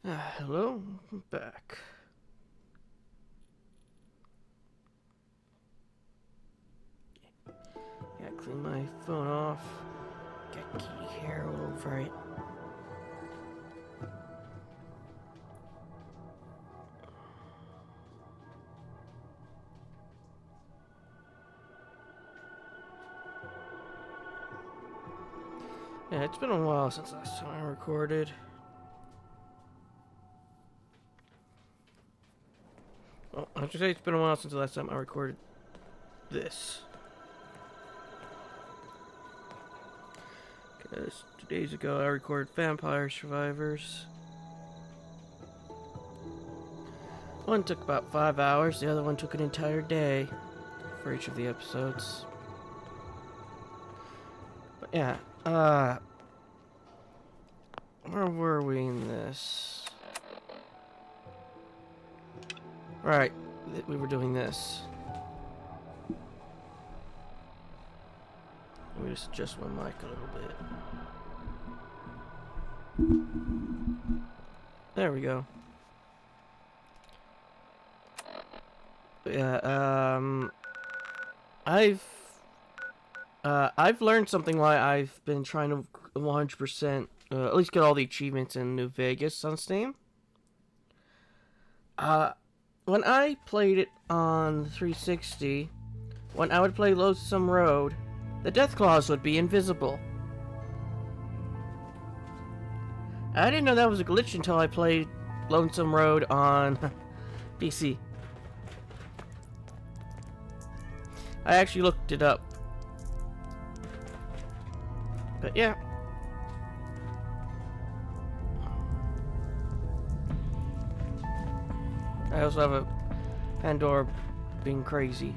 Hello, I'm back. Yeah, clean my phone off. Get kitty hair all over it. Yeah, it's been a while since last time I recorded. Well, I should say it's been a while since the last time I recorded this. Because 2 days ago I recorded Vampire Survivors. One took about 5 hours, the other one took an entire day for each of the episodes. But yeah, where were we in this? Right, we were doing this. Let me just adjust my mic a little bit. There we go. But yeah, I've learned something why I've been trying to 100%, at least get all the achievements in New Vegas on Steam. When I played it on 360, when I would play Lonesome Road, the death claws would be invisible. I didn't know that was a glitch until I played Lonesome Road on PC. I actually looked it up. But yeah. I also have a Pandora being crazy.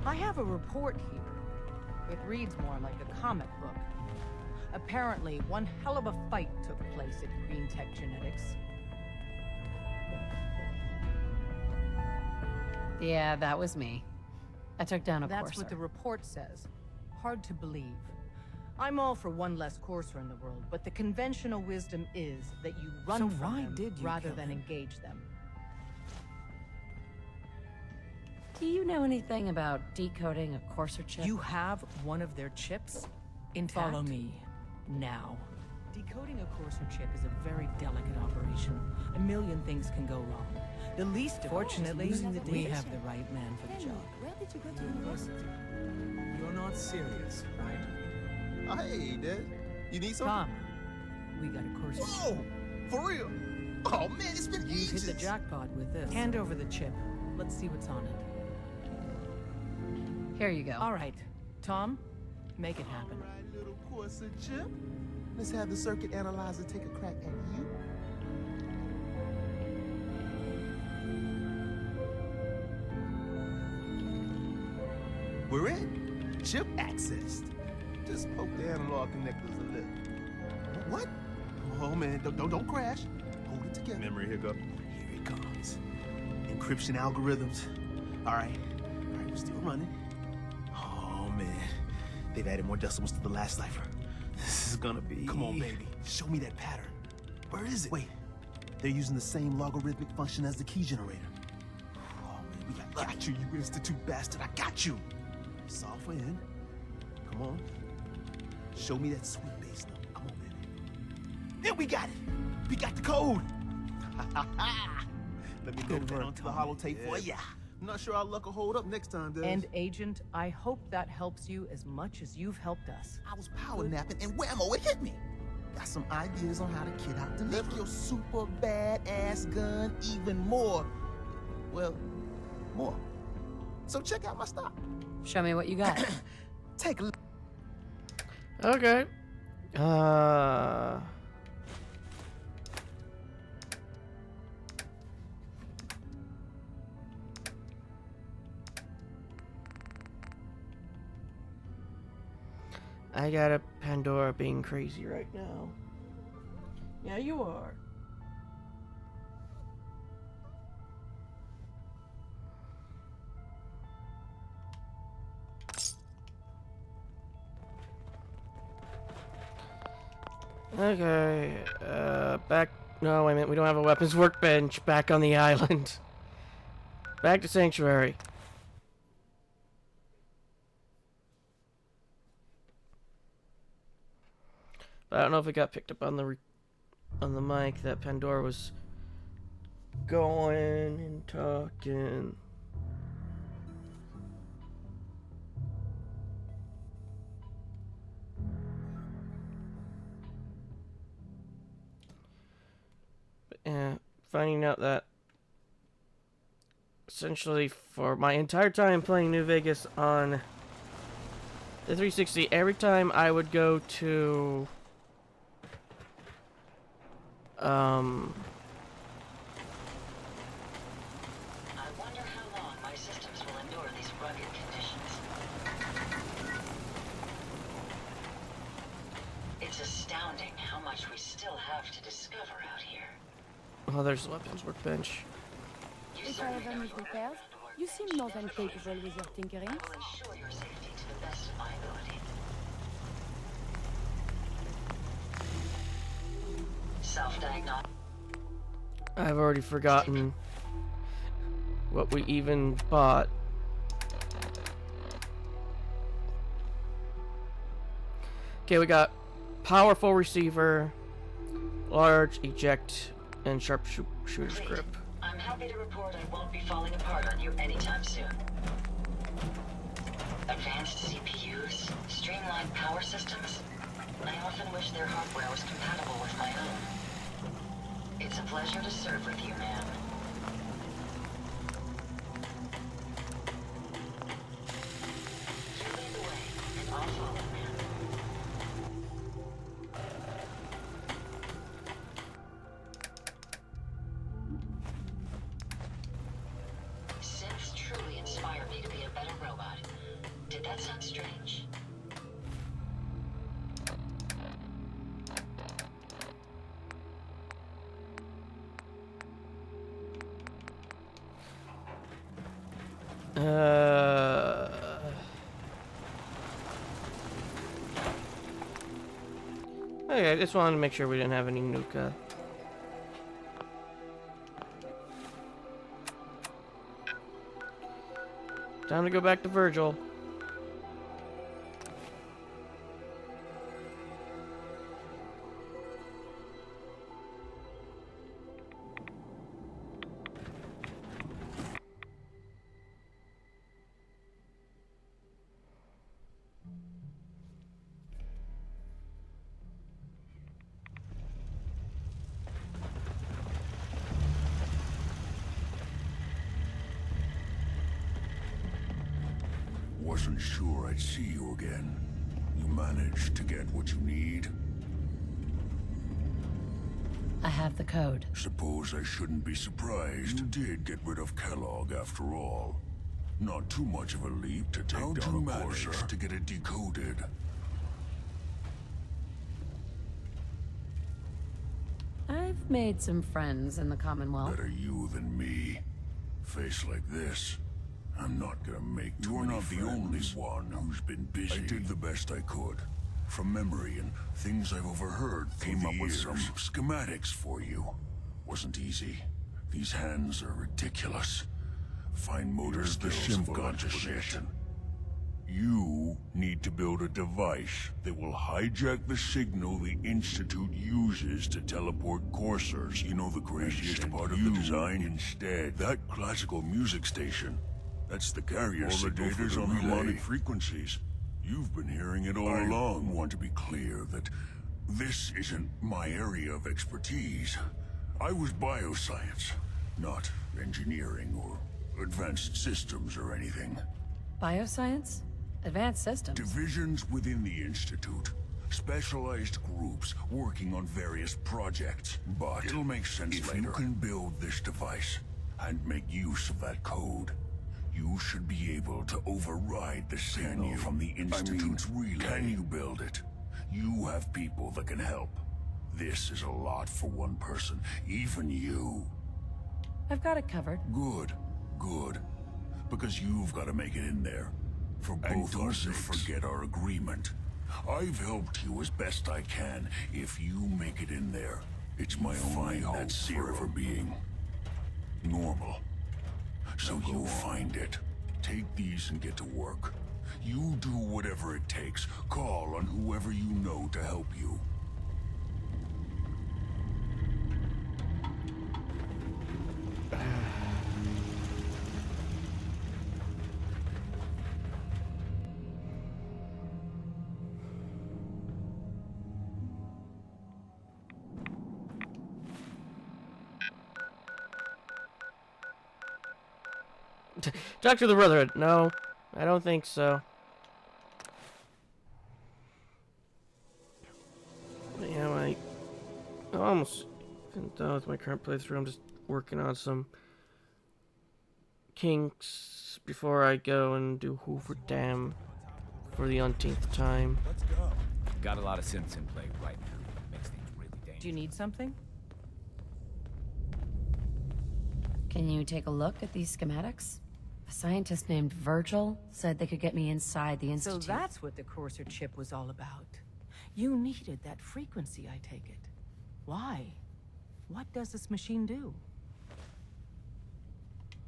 I have a report here. It reads more like a comic book. Apparently, one hell of a fight took place at Green Tech Genetics. Yeah, that was me. I took down a That's courser. what the report says. Hard to believe. I'm all for one less courser in the world, but the conventional wisdom is that you run from them rather than engage them. Do you know anything about decoding a courser chip? You have one of their chips intact? Follow me, now. Decoding a courser chip is a very delicate operation. A million things can go wrong. The least of Fortunately, we have the right man for the job. Where did you go to university? You're not serious, right? Hey, Dad. You need something? Tom, we got a courser chip. Whoa! For real? Oh, man, it's been You've ages. hit the jackpot with this. Hand over the chip. Let's see what's on it. Here you go. All right, Tom, make it happen. All right, little courser chip. Let's have the circuit analyzer take a crack at you. We're in. Chip accessed. Just poke the analog connectors a little. What? Oh man, don't crash. Hold it together. Memory hiccup. Here it comes. Encryption algorithms. All right, we're still running. Oh man, they've added more decimals to the last cipher. This is gonna be. Come on, baby. Show me that pattern. Where is it? Wait, they're using the same logarithmic function as the key generator. Oh man, we got you, you institute bastard. I got you. Software in. Come on. Show me that sweet bass number. Come on, baby. Then we got it. We got the code. Let me go Good down work, to the Tom. holotape for ya. I'm not sure our luck will hold up next time, Des. And Agent, I hope that helps you as much as you've helped us. I was power napping and whammo, it hit me. Got some ideas on how to kid out to live your super badass gun even more. Well, more. So check out my stock. Show me what you got. Take a look. Okay. I got a Pandora being crazy right now. Yeah, you are. Okay, back No, wait a minute. We don't have a weapons workbench back on the island. Back to Sanctuary. But I don't know if it got picked up on the mic that Pandora was going and talking. But, finding out that essentially for my entire time playing New Vegas on the 360, every time I would go to I wonder how long my systems will endure these rugged conditions. It's astounding how much we still have to discover out here. oh, there's the weapons workbench. You If I certainly have know any your repairs, method of work, you seem which more than definitely capable with your tinkering. I will ensure your safety to the best of my ability. Self-diagnostic. I've already forgotten what we even bought. Okay, we got powerful receiver, large eject, and sharpshooter's grip. I'm happy to report I won't be falling apart on you anytime soon. Advanced CPUs, streamlined power systems. I often wish their hardware was compatible with my own. It's a pleasure to serve with you, ma'am. You lead the way, and I'll follow, ma'am. Synths truly inspire me to be a better robot. Did that sound strange? Okay, I just wanted to make sure we didn't have any Nuka. Time to go back to Virgil. Wasn't sure I'd see you again. You managed to get what you need? I have the code. Suppose I shouldn't be surprised. You did get rid of Kellogg after all. Not too much of a leap to take down a Corsair to get it decoded. I've made some friends in the Commonwealth. Better you than me. Face like this, I'm not gonna make too many friends. You're not the only one who's been busy. I did the best I could. From memory and things I've overheard, came up with some schematics for you. Wasn't easy. These hands are ridiculous. Fine motor skills have gone to shit. You need to build a device that will hijack the signal the Institute uses to teleport coursers. You know the craziest part of the design? Instead, that classical music station, that's the carrier signal for the on harmonic frequencies. You've been hearing it all along. I want to be clear that this isn't my area of expertise. I was bioscience, not engineering or advanced systems or anything. Bioscience? Advanced systems? Divisions within the Institute. Specialized groups working on various projects. But it'll make sense later. If you can build this device and make use of that code, you should be able to override the signal from the Institute's relay. Can you build it? You have people that can help. This is a lot for one person, even you. I've got it covered. Good, good. Because you've got to make it in there. For both our sakes. Forget our agreement. I've helped you as best I can. If you make it in there, It's my own mind that's forever being normal. So you find it. Take these and get to work. You do whatever it takes. Call on whoever you know to help you. Talk to the Brotherhood. No, I don't think so. Yeah, I'm almost done with my current playthrough. I'm just working on some kinks before I go and do Hoover Dam for the umpteenth time. Let's go. Got a lot of synths in play right now. Makes things really dangerous. Do you need something? Can you take a look at these schematics? A scientist named Virgil said they could get me inside the So Institute. that's what the Courser chip was all about. You needed that frequency, I take it. Why? What does this machine do?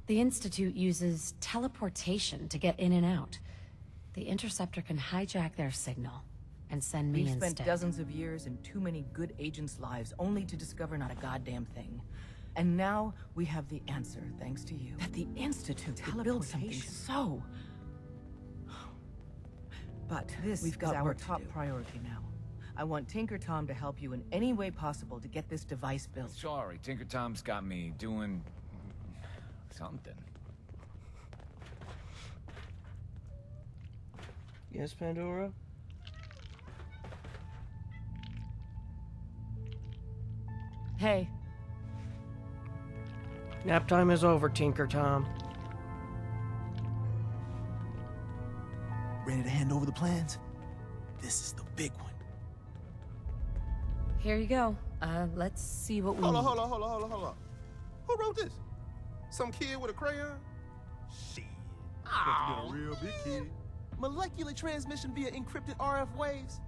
The Institute uses teleportation to get in and out. The Interceptor can hijack their signal and send me We've instead. spent dozens of years and too many good agents' lives only to discover not a goddamn thing. And now we have the answer, thanks to you. That the Institute could build something so... But this is our top priority now. I want Tinker Tom to help you in any way possible to get this device built. Sorry, Tinker Tom's got me doing something. Yes, Pandora? Hey, Nap time is over, Tinker Tom. Ready to hand over the plans? This is the big one. Here you go. Let's see what we Hold need. on, hold on, hold on, hold on, hold on. Who wrote this? Some kid with a crayon? Shit. Supposed to be a real big kid. Molecular transmission via encrypted RF waves.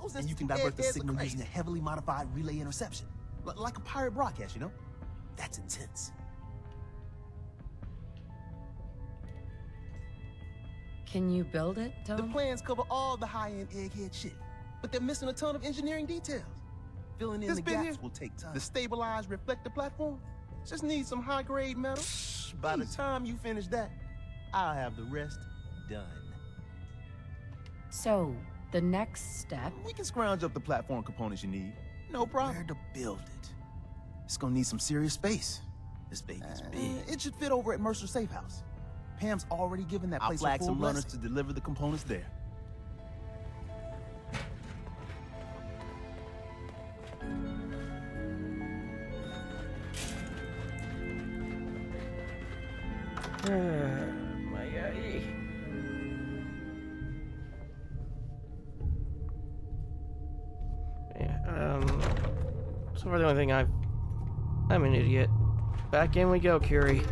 Those And you can institute divert the heads are signal crazy. using a heavily modified relay interception. Like a pirate broadcast, you know? That's intense. Can you build it, Tom? The plans cover all the high-end egghead shit, but they're missing a ton of engineering details. Filling in This the bit gaps here, will take time. The stabilized reflector platform just needs some high-grade metal. By the time you finish that, I'll have the rest done. So, the next step... We can scrounge up the platform components you need. No problem. Where to build it? It's gonna need some serious space. This baby's big. It should fit over at Mercer Safe House. Pam's already given that I'll place flag a full some runners blessing. to deliver the components there. My God. Yeah, so far the only thing I'm an idiot. Back in we go, Curie.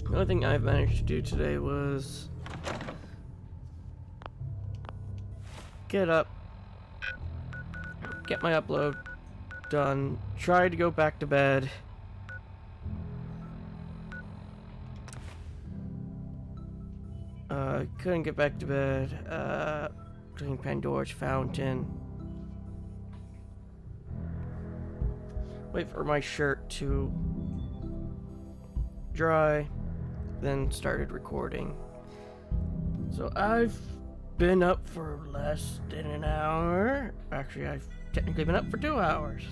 The only thing I've managed to do today was get up, get my upload done, try to go back to bed. Couldn't get back to bed. Doing Pandora's Fountain. Wait for my shirt to dry. Then started recording. So I've been up for less than an hour. Actually, I've technically been up for 2 hours.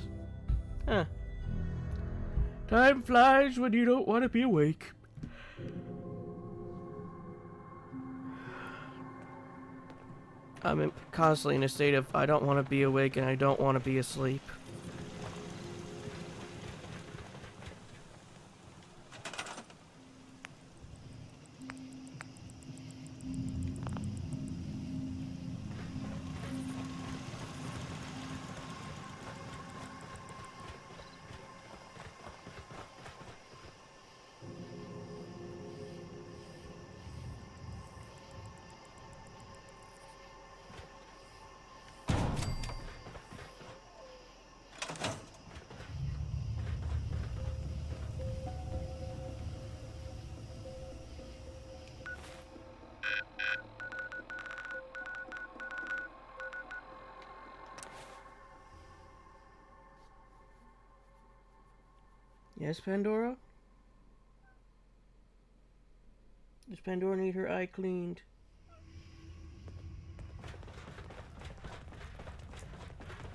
Huh. Time flies when you don't want to be awake. I'm constantly in a state of I don't want to be awake and I don't want to be asleep. Yes, Pandora? Does Pandora need her eye cleaned?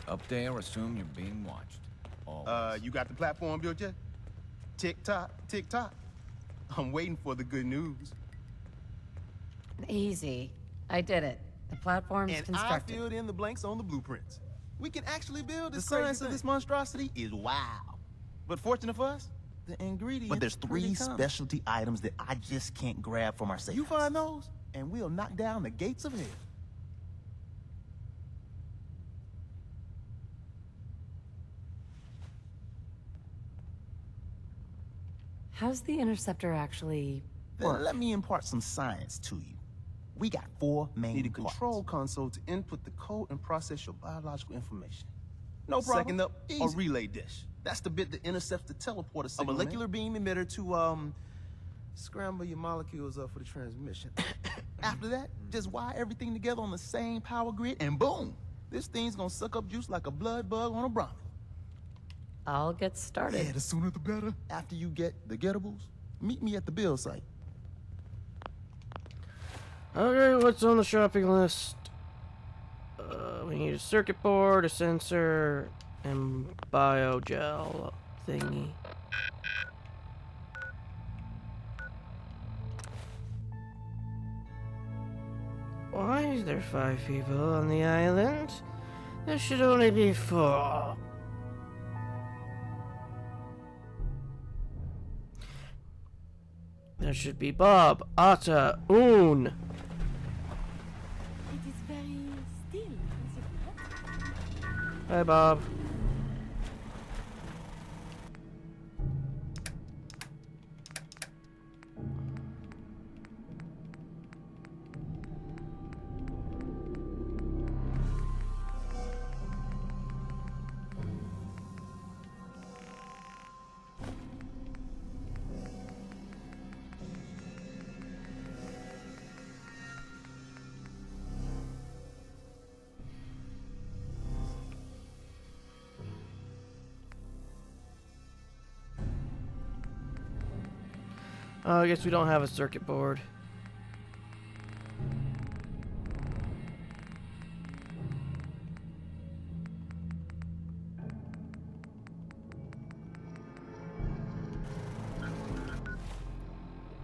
Up there, assume you're being watched. Always. You got the platform built yet? Tick tock, tick tock. I'm waiting for the good news. Easy. I did it. The platform's And constructed. I filled in the blanks on the blueprints. We can actually build this. The science of this monstrosity is wow. But fortunate for us, the ingredients. But there's 3 specialty items that I just can't grab from our safe You house. find those, and we'll knock down the gates of hell. How's the interceptor actually Then work? let me impart some science to you. We got 4 main Need a parts. control console to input the code and process your biological information. No problem. Second up, Easy. a relay dish. That's the bit that intercepts the teleporter signal. A molecular beam emitter to, scramble your molecules up for the transmission. After that, just wire everything together on the same power grid, and boom! This thing's gonna suck up juice like a blood bug on a Brahmin. I'll get started. Yeah, the sooner the better. After you get the getables, meet me at the build site. Okay, what's on the shopping list? We need a circuit board, a sensor, and biogel thingy. Why is there 5 people on the island? There should only be 4. There should be Bob, Atta, Un. It is very still, is it not? Hi, Bob. I guess we don't have a circuit board.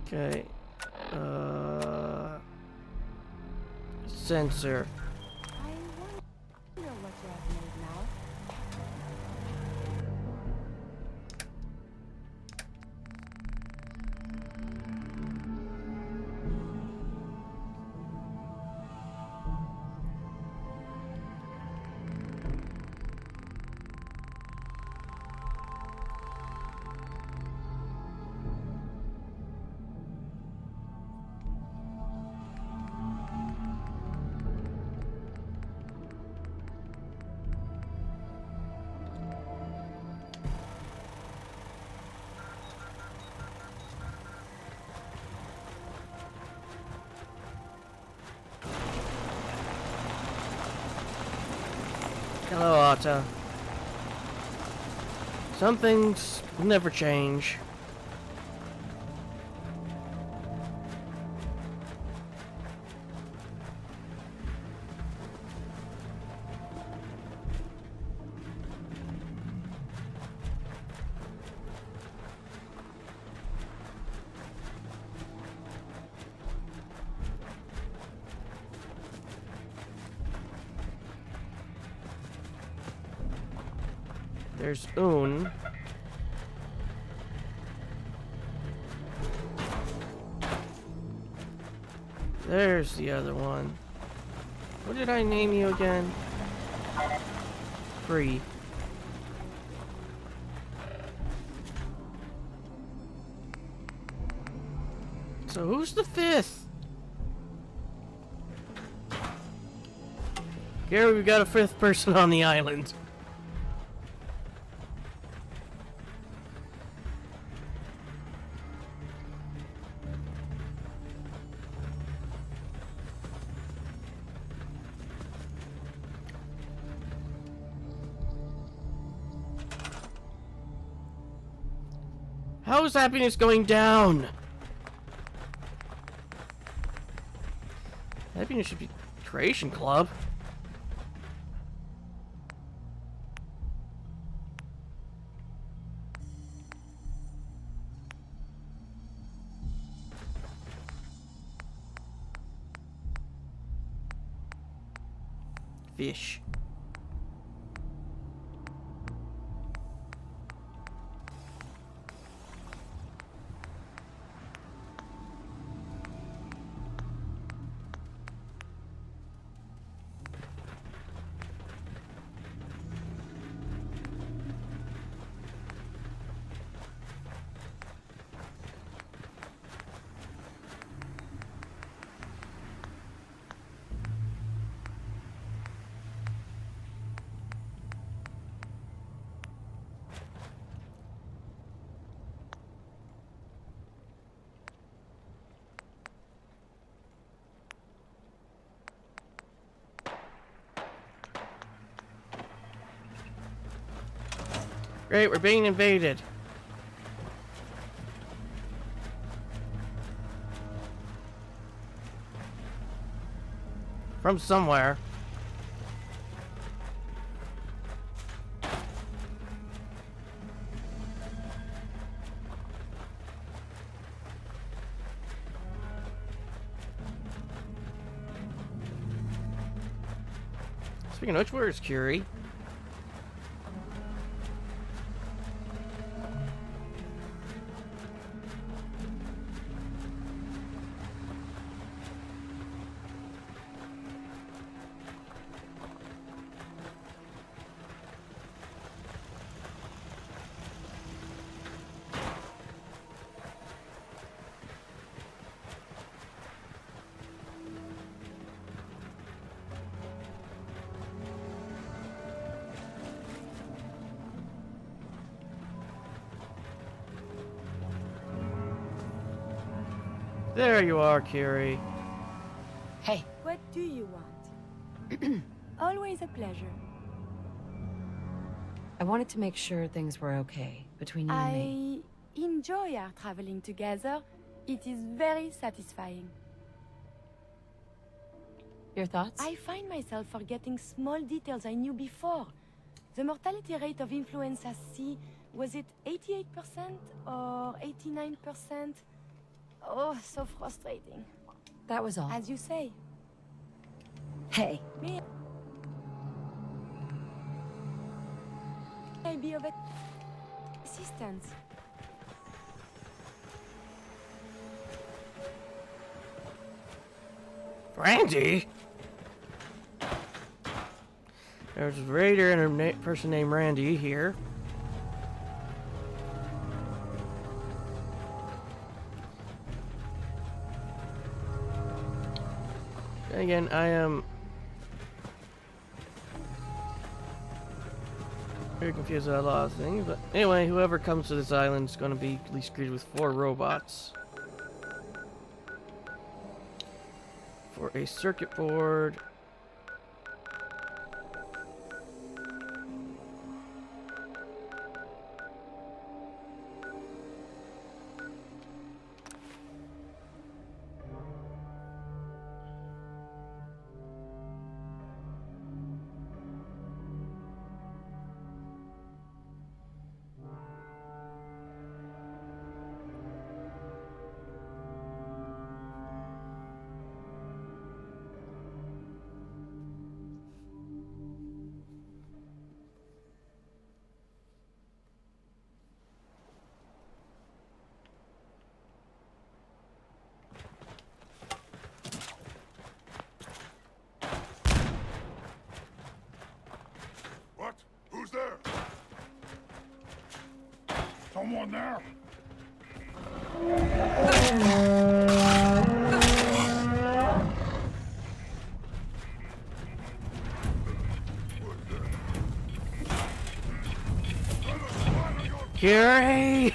Okay. Sensor. I wonder what you have made now. Hello, Atta. Some things never change. There's Un. There's the other one. What did I name you again? Free. So who's the 5th? Gary, we've got a 5th person on the island. How is happiness going down? Happiness should be Creation Club. Fish. Great, we're being invaded. From somewhere. Speaking of which, where is Curie? There you are, Curie. Hey. What do you want? Always a pleasure. I wanted to make sure things were okay between you and me. I enjoy our traveling together. It is very satisfying. Your thoughts? I find myself forgetting small details I knew before. The mortality rate of influenza C, was it 88% or 89%? Oh, so frustrating. That was all. As you say. Hey. May be of assistance. Randy? There's a raider and a person named Randy here. Again, I am very confused about a lot of things, but anyway, whoever comes to this island is going to be at least greeted with 4 robots. For a circuit board. What? Who's there? Someone there? Curie!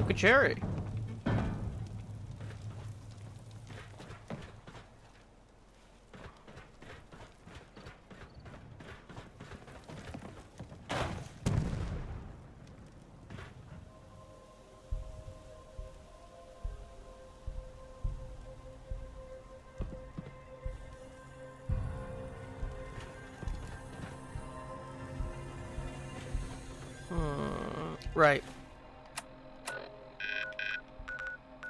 smoke a cherry. Right.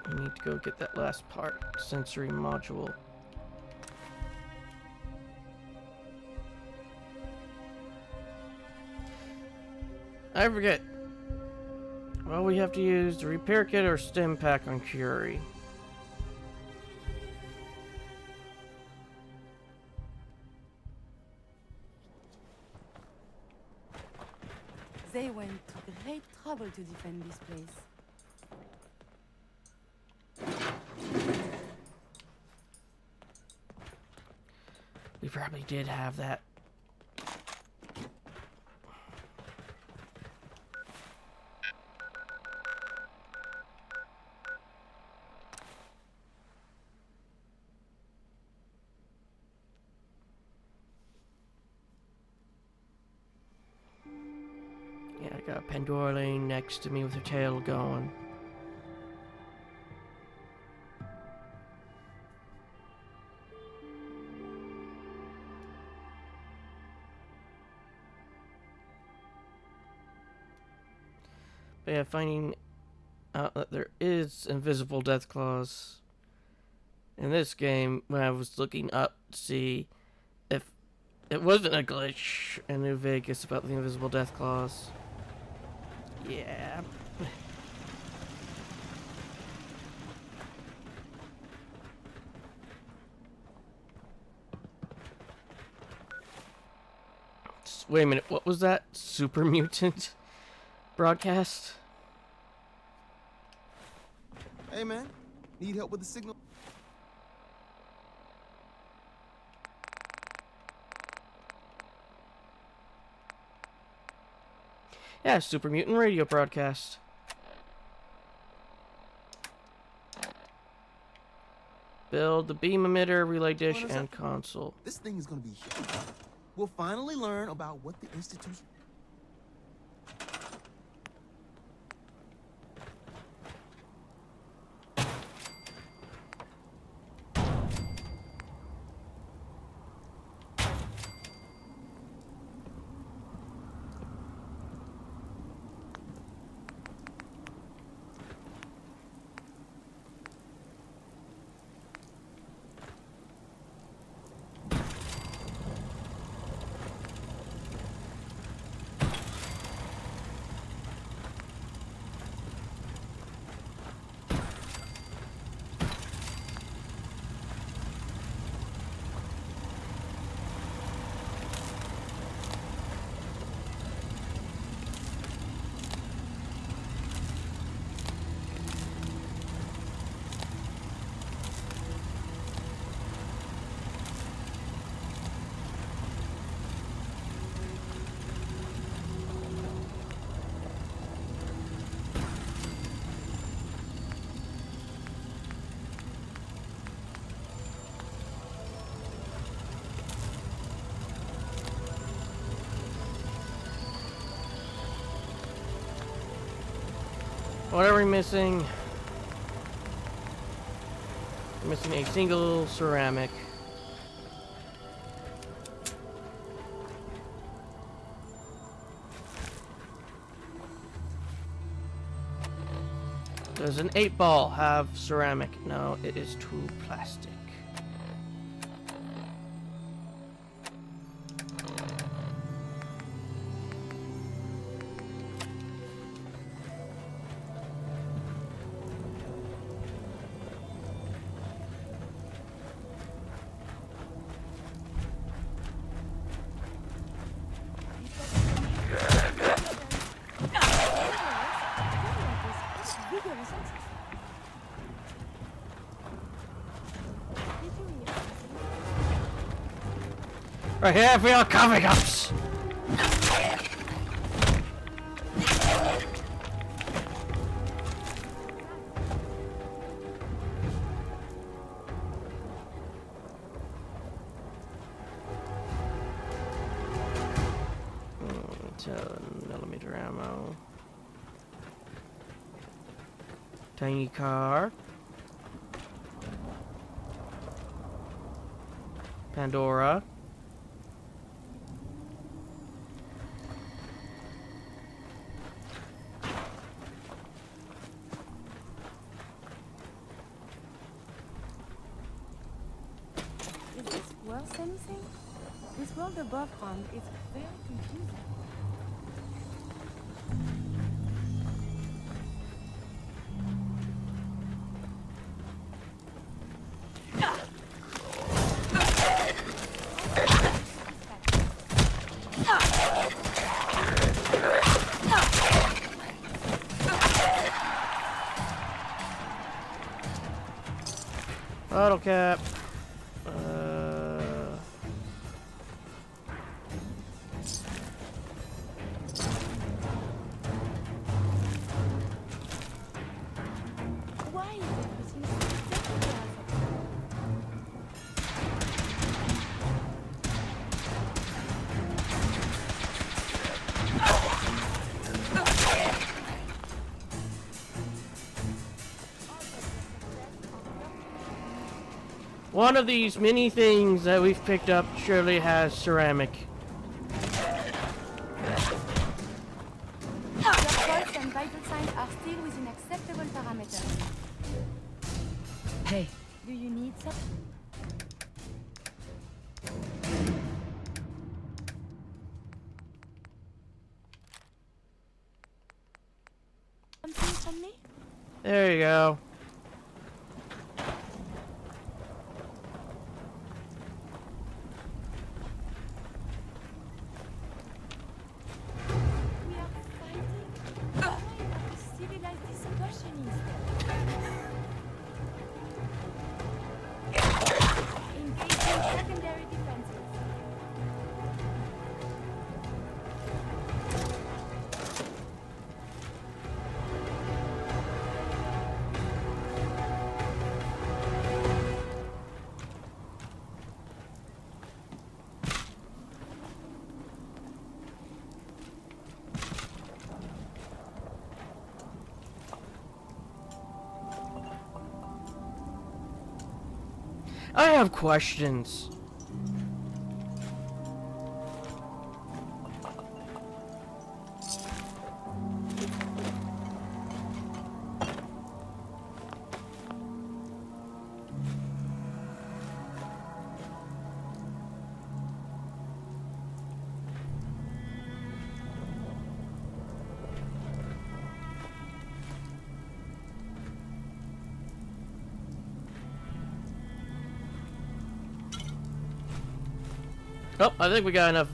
We need to go get that last part. Sensory module. I forget. Well, we have to use the repair kit or stim pack on Curie. They went to great trouble to defend this place. We probably did have that. Yeah, I got Pandora laying next to me with her tail going. But yeah, finding out that there is invisible death claws in this game, when I was looking up to see if it wasn't a glitch in New Vegas about the invisible death claws. Yeah. Wait a minute, what was that? Super mutant broadcast? Hey, man. Need help with the signal? Yeah, Super Mutant Radio broadcast. Build the beam emitter, relay dish, and console. This thing is gonna be huge. We'll finally learn about what the institution... What are we missing? We're missing a single ceramic. Does an 8-ball have ceramic? No, it is too plastic. Right here for your coffee cups! 10mm ammo. Tiny car. Pandora. Is this worth anything? This world above ground is very confusing. Bottle cap. Why is everything so difficult? One of these many things that we've picked up surely has ceramic. Your pulse and vital signs are still within acceptable parameters. Hey, Do you need some? Something from me? There you go. We are fighting. Why not a civilized discussion instead? Engaging secondary defenses. I have questions. Oh, I think we got enough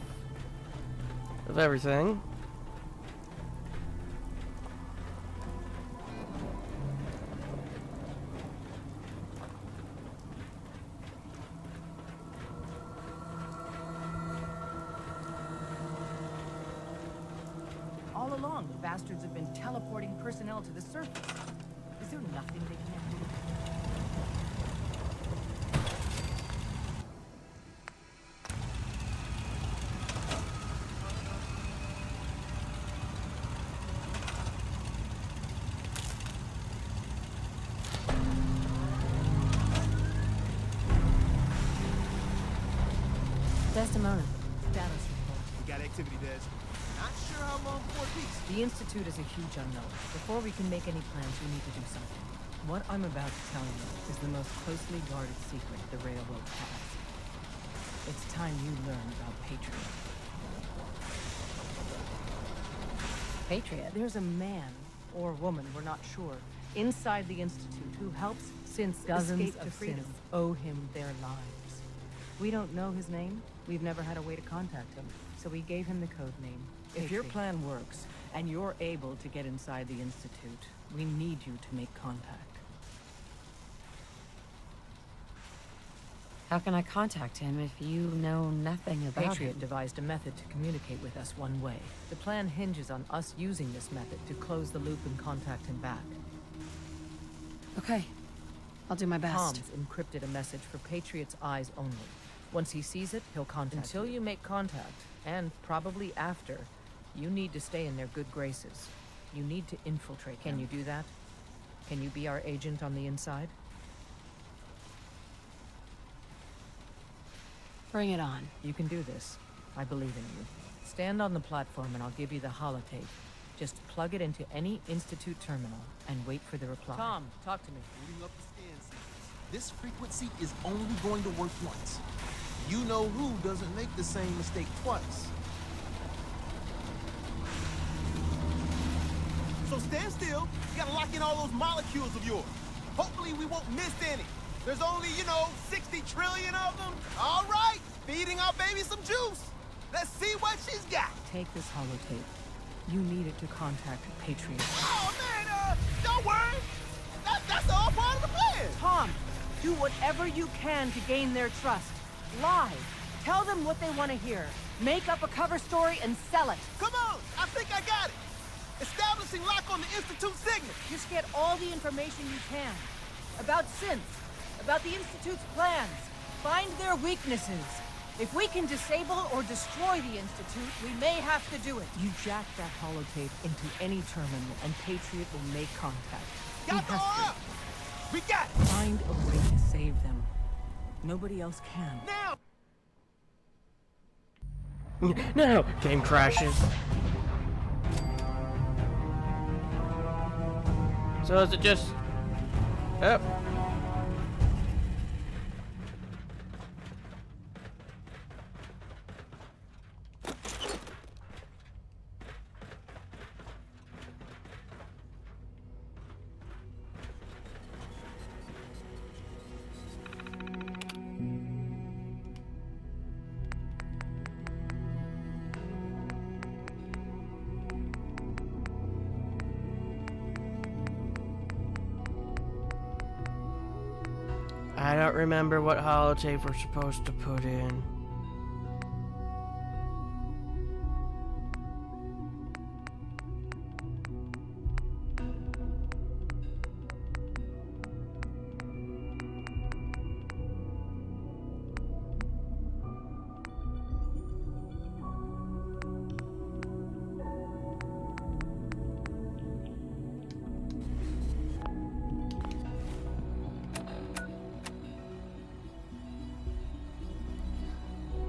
of everything. All along, the bastards have been teleporting personnel to the surface. Is there nothing they can't do? Desdemona. Status report. We got activity, Des. Not sure how long for a piece. The Institute is a huge unknown. Before we can make any plans, we need to do something. What I'm about to tell you is the most closely guarded secret the Railroad has. It's time you learn about Patriot. Patriot. There's a man, or woman, we're not sure, inside the Institute who helps since Dozens escape to of freedom sins. owe him their lives. We don't know his name. We've never had a way to contact him, so we gave him the code name. If your plan works, and you're able to get inside the Institute, we need you to make contact. How can I contact him if you know nothing about Patriot him? devised a method to communicate with us one way. The plan hinges on us using this method to close the loop and contact him back. Okay, I'll do my best. Tom's encrypted a message for Patriot's eyes only. Once he sees it, he'll contact Until you make contact, and probably after, You need to stay in their good graces. You need to infiltrate. Can you do that? Can you be our agent on the inside? Bring it on. You can do this. I believe in you. Stand on the platform and I'll give you the holotape. Just plug it into any Institute terminal and wait for the reply. Tom, talk to me. Booting up the scan sequence. This frequency is only going to work once. You know who doesn't make the same mistake twice. So stand still. You gotta lock in all those molecules of yours. Hopefully we won't miss any. There's only, 60 trillion of them. All right, feeding our baby some juice. Let's see what she's got. Take this holotape. You need it to contact Patriot. Oh, man, don't worry. That's all part of the plan. Tom, do whatever you can to gain their trust. Lie. Tell them what they want to hear. Make up a cover story and sell it. Come on, I think I got it. Establishing lock on the Institute signal. Just get all the information you can. About synths. About the Institute's plans. Find their weaknesses. If we can disable or destroy the Institute, we may have to do it. You jack that holotape into any terminal, and Patriot will make contact. Got the all up! We got it! Find a way to save them. Nobody else can. Now! No! Game crashes. So is it just... Up. I don't remember what holotape we're supposed to put in.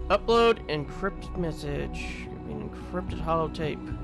Upload encrypted message. I mean, encrypted holotape.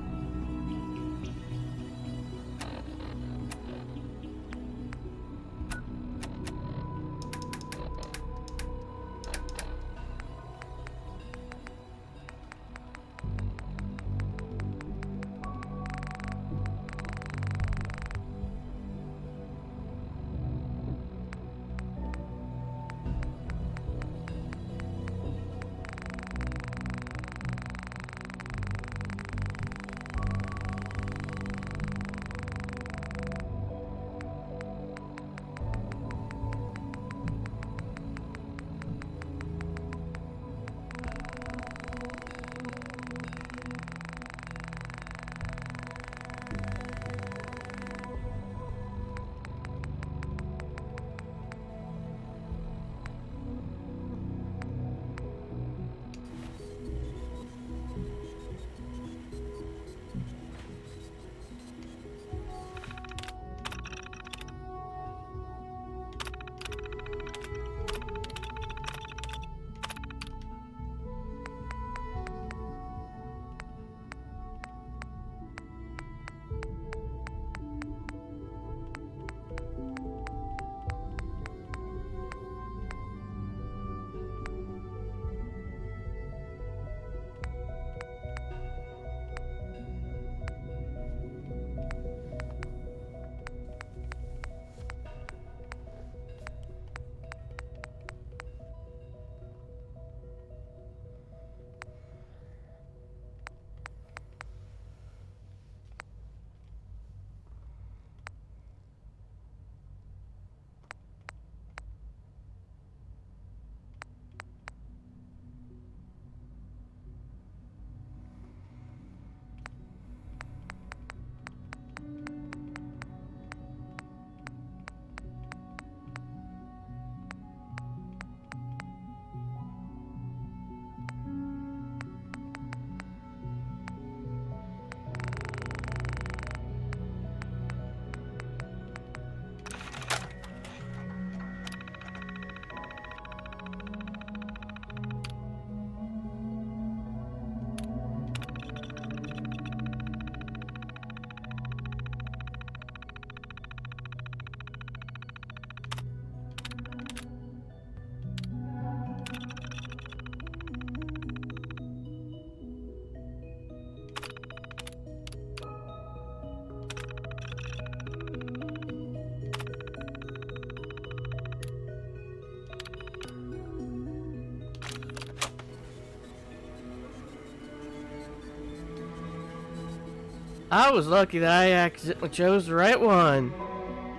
I was lucky that I accidentally chose the right one.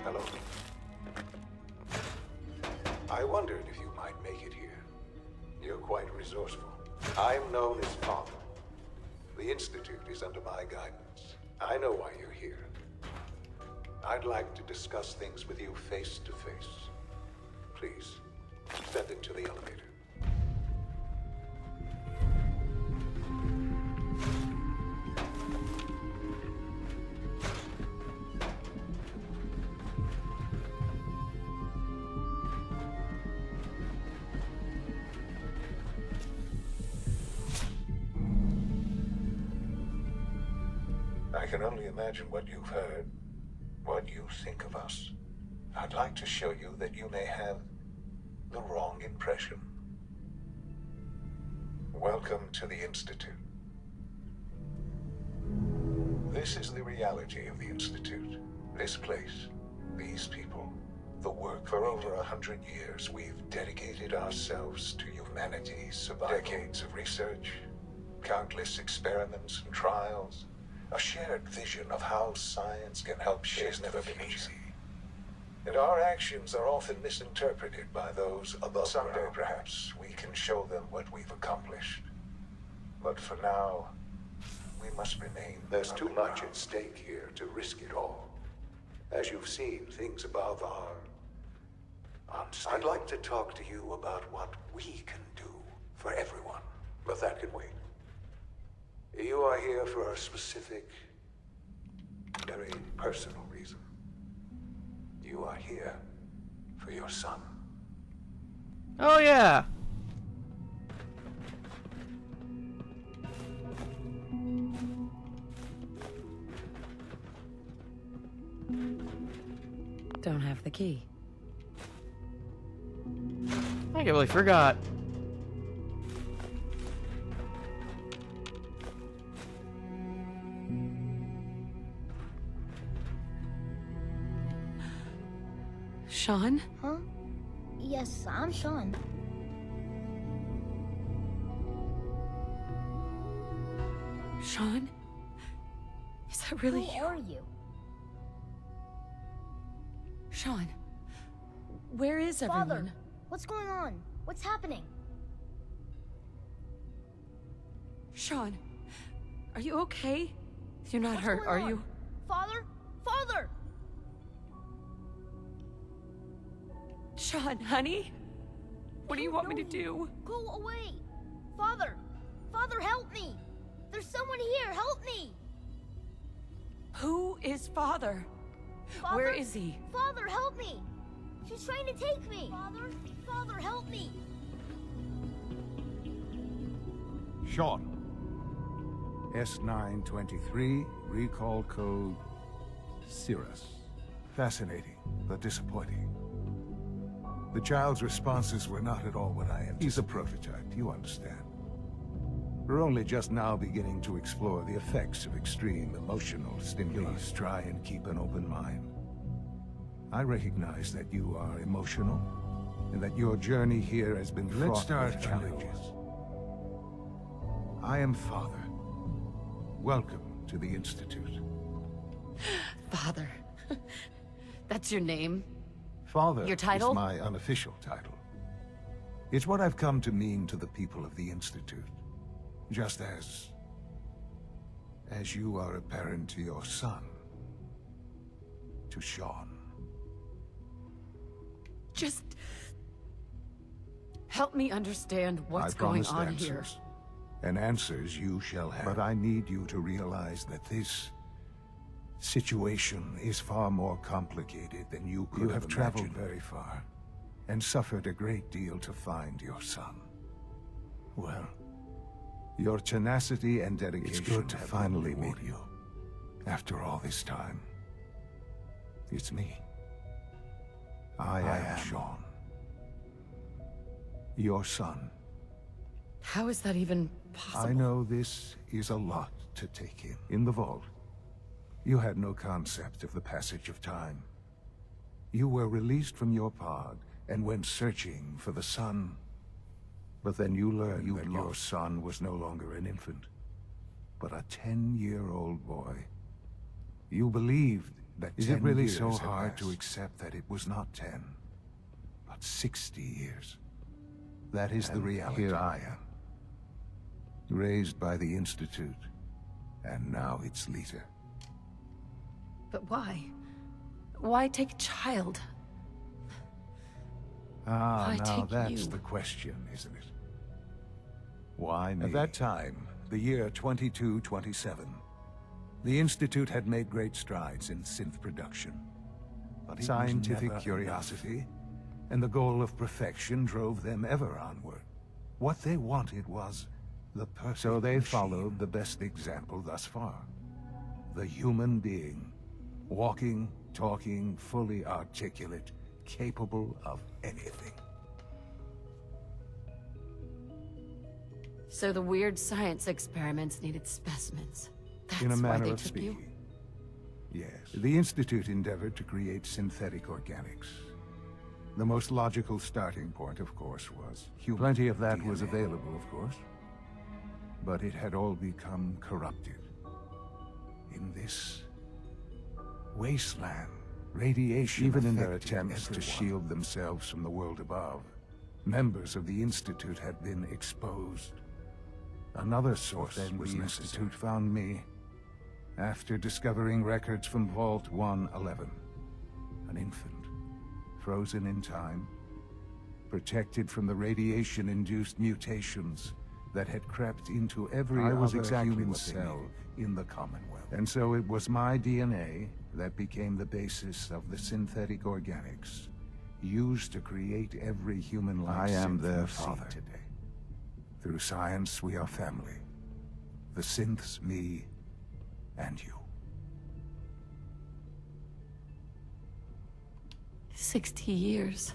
Hello. I wondered if you might make it here. You're quite resourceful. I'm known as Father. The Institute is under my guidance. I know why you're here. I'd like to discuss things with you face to face. Please, step into the elevator. I can only imagine what you've heard, what you think of us. I'd like to show you that you may have the wrong impression. Welcome to the Institute. This is the reality of the Institute. This place, these people, the work. For over 100 years, we've dedicated ourselves to humanity's survival. Decades of research, countless experiments and trials, a shared vision of how science can help shape the never been easy. And our actions are often misinterpreted by those above. Someday, perhaps, we can show them what we've accomplished. But for now, we must remain. There's too much at stake here to risk it all. As you've seen, things above are unstable. I'd like to talk to you about what we can do for everyone, but that can wait. You are here for a specific, very personal reason. You are here for your son. Oh yeah. Don't have the key. I completely forgot. Sean? Huh? Yes, I'm Sean. Sean? Is that really you? Who are you? Sean, where is everyone? Father, what's going on? What's happening? Sean, are you okay? You're not What's hurt, going are on? you? Father? Father! Sean, honey? What do you want me to do? Go away! Father! Father, help me! There's someone here, help me! Who is Father? Father? Where is he? Father, help me! She's trying to take me! Father? Father, help me! Sean. S923, recall code Cirrus. Fascinating, but disappointing. The child's responses were not at all what I anticipated. He's a prototype, you understand. We're only just now beginning to explore the effects of extreme emotional stimuli. Please try and keep an open mind. I recognize that you are emotional, and that your journey here has been fraught with challenges. I am Father. Welcome to the Institute. Father. That's your name? Father Your title? is my unofficial title. It's what I've come to mean to the people of the Institute. Just as you are a parent to your son, to Sean. Just help me understand what's going on here. And answers you shall have. But I need you to realize that this situation is far more complicated than you could have imagined. You have traveled very far, and suffered a great deal to find your son. Well, your tenacity and dedication. It's good to finally meet you. After all this time. It's me. I am Sean. Your son. How is that even possible? I know this is a lot to take in. In the vault, you had no concept of the passage of time. You were released from your pod and went searching for the sun. But then you learned that your son was no longer an infant, but a 10-year-old boy You believed that Is 10 it really years so had hard to passed? accept that it was not 10, but 60 years? That is the And reality. here I am, raised by the Institute, and now its leader. But why? Why take a child? Ah, Why now take that's you? the question, isn't it? Why me? At that time, the year 2227, the Institute had made great strides in synth production. But scientific curiosity and the goal of perfection drove them ever onward. What they wanted was the perfect So they followed the best example thus far. The human being, walking, talking, fully articulate, capable of anything. So the weird science experiments needed specimens. That's In a why manner they of took you? speaking. Yes. The Institute endeavored to create synthetic organics. The most logical starting point, of course, was human Plenty of that DNA. was available, of course. But it had all become corrupted. In this wasteland, radiation Even in their affected attempts to everyone. shield themselves from the world above, members of the Institute had been exposed. Another source Then was the necessary. Institute Found me after discovering records from Vault 111. An infant, frozen in time, protected from the radiation-induced mutations that had crept into every I was other exactly human what they cell needed. in the Commonwealth. And so it was my DNA that became the basis of the synthetic organics used to create every human life I am synth their we see father. today. Through science, we are family. The synths, me, and you. 60 years.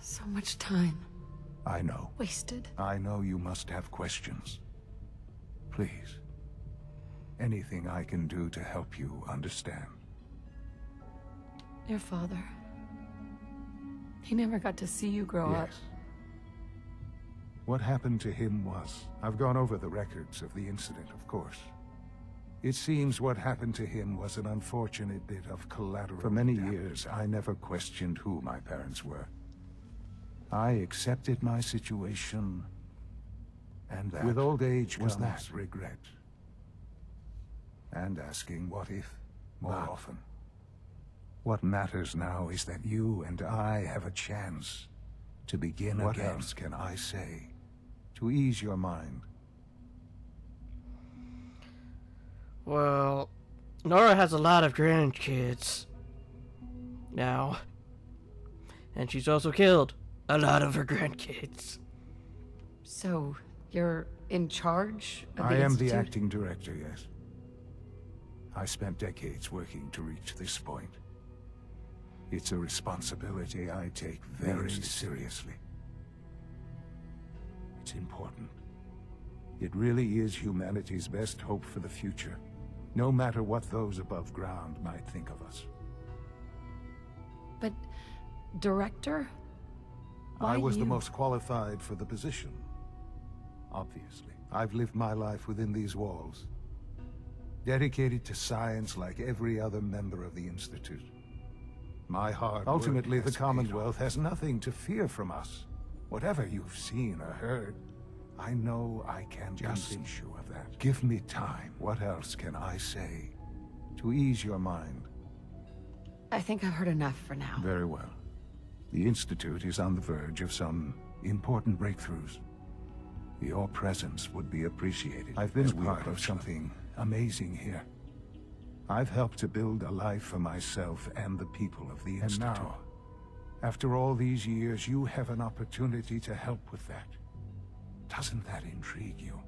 So much time I know. wasted. I know you must have questions. Please. Anything I can do to help you understand. Your father. He never got to see you grow up. Yes. What happened to him was... I've gone over the records of the incident, of course. It seems what happened to him was an unfortunate bit of collateral For many years, I never questioned who my parents were. I accepted my situation, and that, with old age, was comes that. regret. And asking what if more often. What matters now is that you and I have a chance to begin again. What else can I say to ease your mind? Well, Nora has a lot of grandkids now. And she's also killed a lot of her grandkids. So, you're in charge of I the am the Institute? acting director, yes. I spent decades working to reach this point. It's a responsibility I take very seriously. It's important. It really is humanity's best hope for the future, no matter what those above ground might think of us. But, director? I Why was you? the most qualified for the position. Obviously. I've lived my life within these walls, dedicated to science like every other member of the Institute. My hard Ultimately, work the has Commonwealth has nothing to fear from us. Whatever you've seen or heard, I know I can convince you of that. Give me time. What else can I say to ease your mind? I think I've heard enough for now. Very well. The Institute is on the verge of some important breakthroughs. Your presence would be appreciated. I've been part of something amazing here. I've helped to build a life for myself and the people of the Institute. And now, after all these years, you have an opportunity to help with that. Doesn't that intrigue you?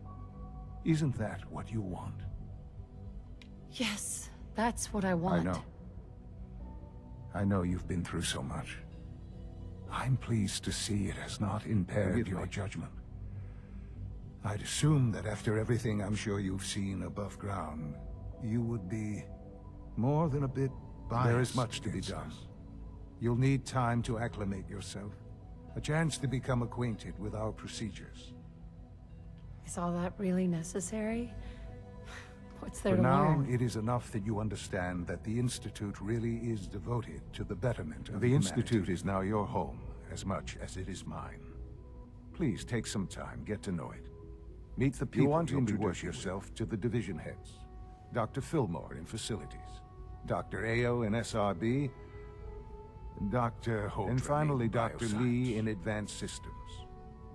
Isn't that what you want? Yes, that's what I want. I know. I know you've been through so much. I'm pleased to see it has not impaired your judgment. I'd assume that after everything I'm sure you've seen above ground, you would be more than a bit biased. There is much to be done. You'll need time to acclimate yourself, a chance to become acquainted with our procedures. Is all that really necessary? What's there For to now, learn? it is enough that you understand that the Institute really is devoted to the betterment of the Institute is now your home, as much as it is mine. Please take some time, get to know it. Meet the people, introduce yourself to the division heads. Dr. Fillmore in Facilities, Dr. Ayo in SRB, Dr. Holt, and finally Dr. Lee in Advanced Systems.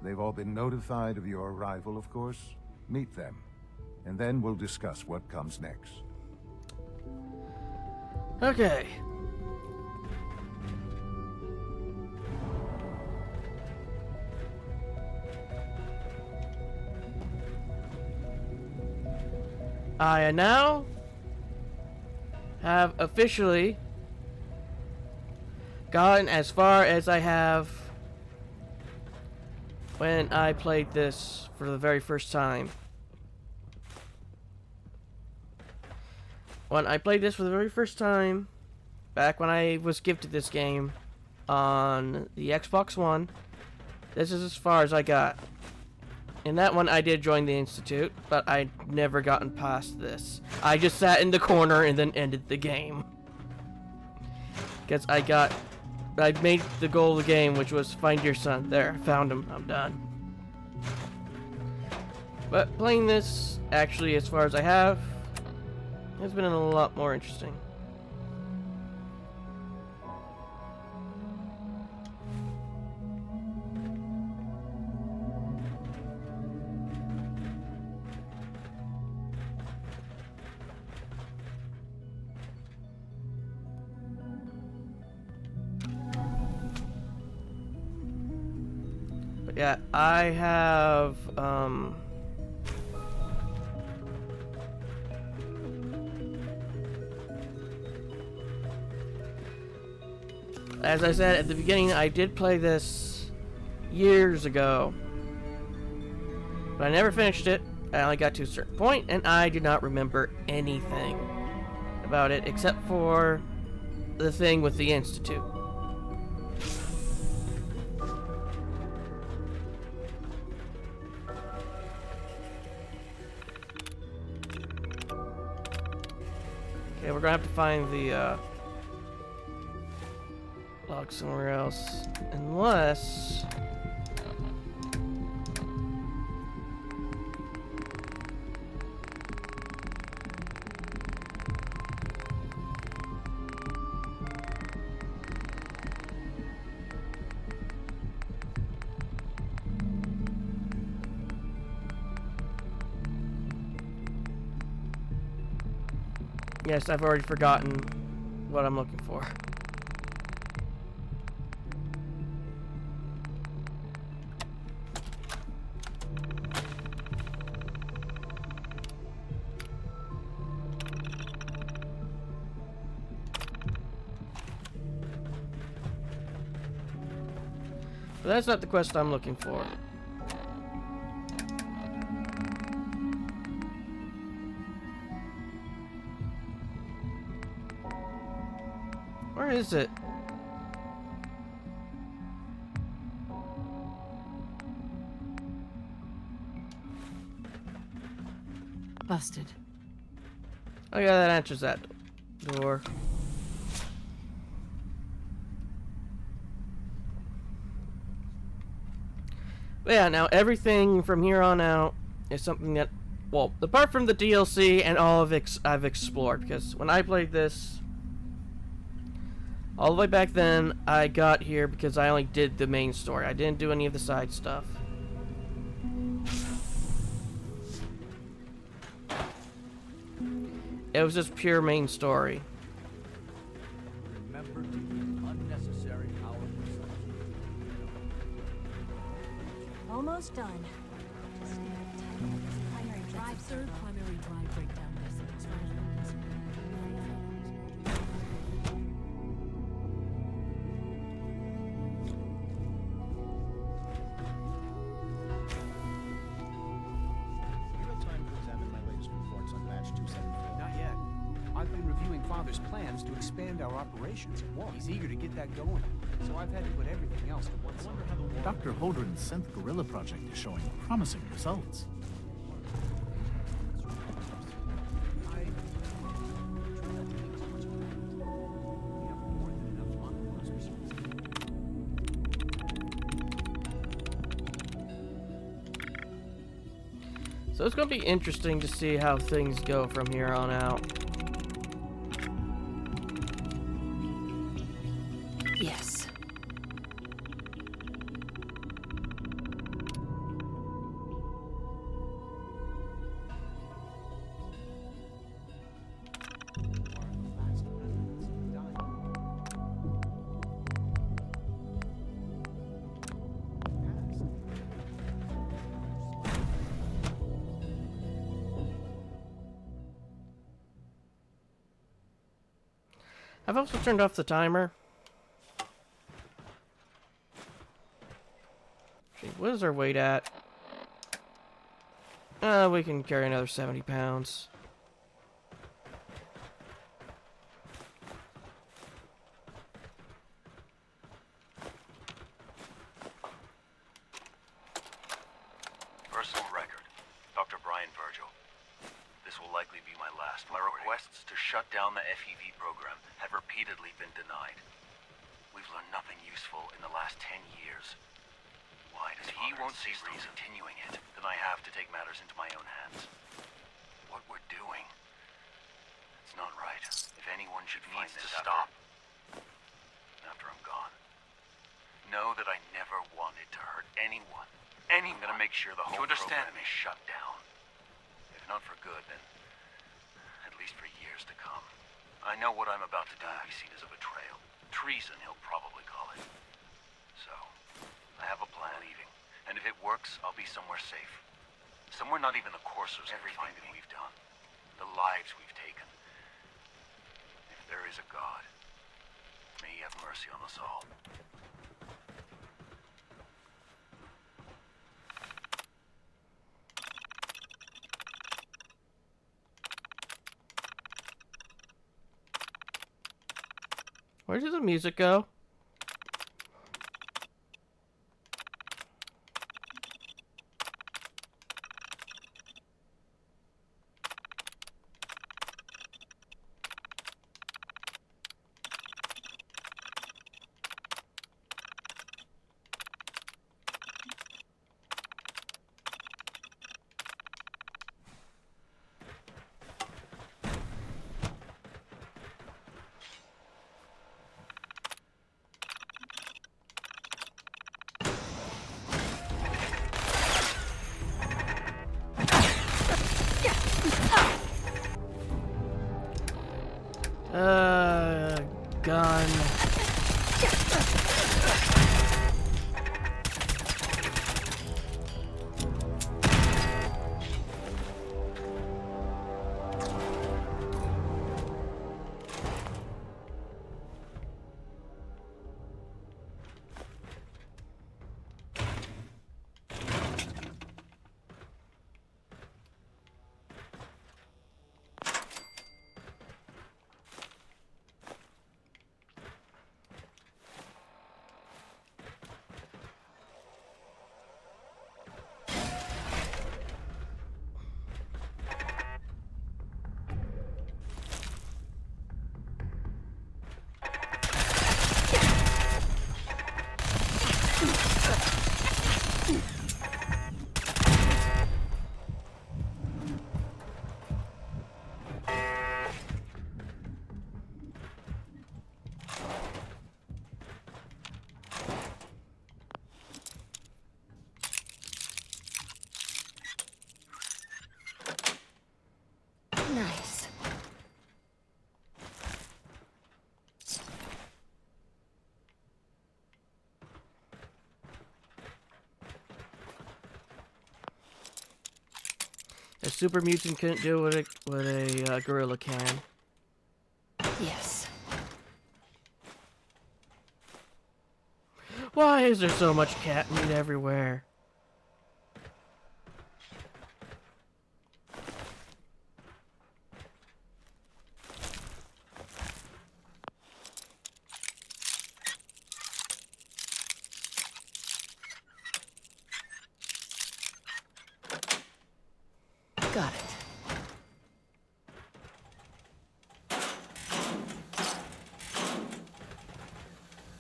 They've all been notified of your arrival, of course. Meet them, and then we'll discuss what comes next. Okay. I now have officially gotten as far as I have when I played this for the very first time. When I played this for the very first time, back when I was gifted this game on the Xbox One, this is as far as I got. In that one, I did join the Institute, but I'd never gotten past this. I just sat in the corner and then ended the game. Because I made the goal of the game, which was find your son. There, I found him. I'm done. But playing this, actually, as far as I have, has been a lot more interesting. But yeah, I have, as I said at the beginning, I did play this years ago, but I never finished it. I only got to a certain point, and I do not remember anything about it except for the thing with the Institute. Okay, we're gonna have to find the log somewhere else, unless yes, I've already forgotten what I'm looking for. But that's not the quest I'm looking for. Where is it? Busted. Oh yeah, that answers that door. But yeah, now everything from here on out is something that, well, apart from the DLC and all of it, I've explored. Because when I played this, all the way back then, I got here because I only did the main story. I didn't do any of the side stuff. It was just pure main story. Remember to use unnecessary power. Almost done. Just primary drive. Third primary drive breakdown message. I've been reviewing Father's plans to expand our operations at once. He's eager to get that going, so I've had to put everything else to one side. Dr. Holdren's synth gorilla project is showing promising results. So it's going to be interesting to see how things go from here on out. Yes. I've also turned off the timer. Gee, what is our weight at? We can carry another 70 pounds. Personal record. Dr. Brian Virgil. This will likely be my last. My requests to shut down the FEV program have repeatedly been denied. We've learned nothing useful in the last 10 years. Why does he won't see reason continuing it? Then I have to take matters into my own hands. What we're doing, it's not right. If anyone should find this to stop after I'm gone, know that I never wanted to hurt anyone. I'm gonna make sure the whole program is shut down. If not for good, then at least for years to come. I know what I'm about to do will be seen as a betrayal. Treason, he'll probably call it. So, I have a plan leaving. And if it works, I'll be somewhere safe. Somewhere not even the coursers everything that we've done. The lives we've taken. If there is a God, may he have mercy on us all. Where does the music go? Gun. Nice. A super mutant couldn't do what a gorilla can. Yes. Why is there so much cat meat everywhere? Got it.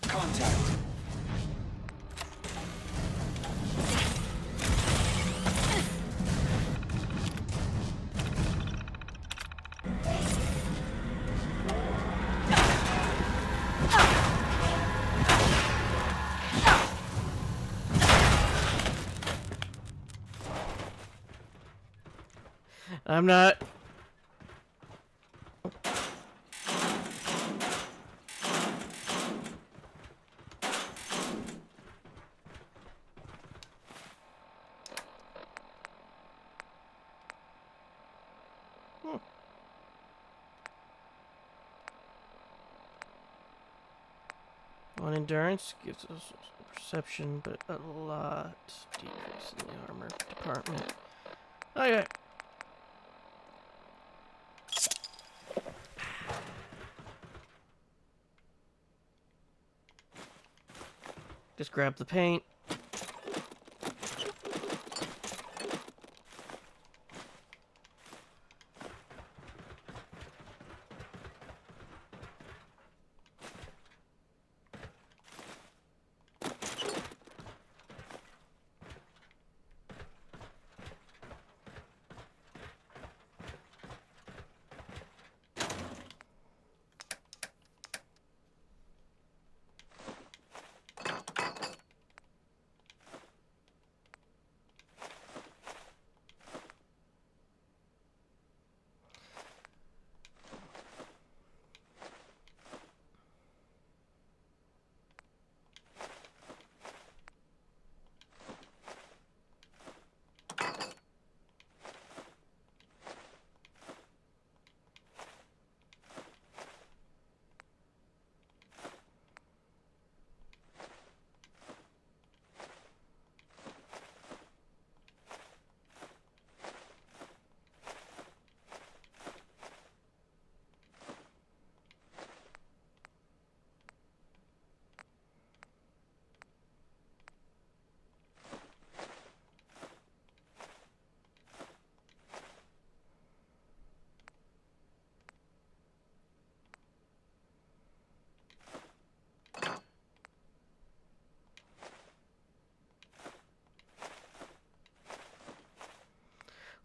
Contact. I'm not. On endurance gives us perception, but a lot decrease in the armor department. Okay. Just grab the paint.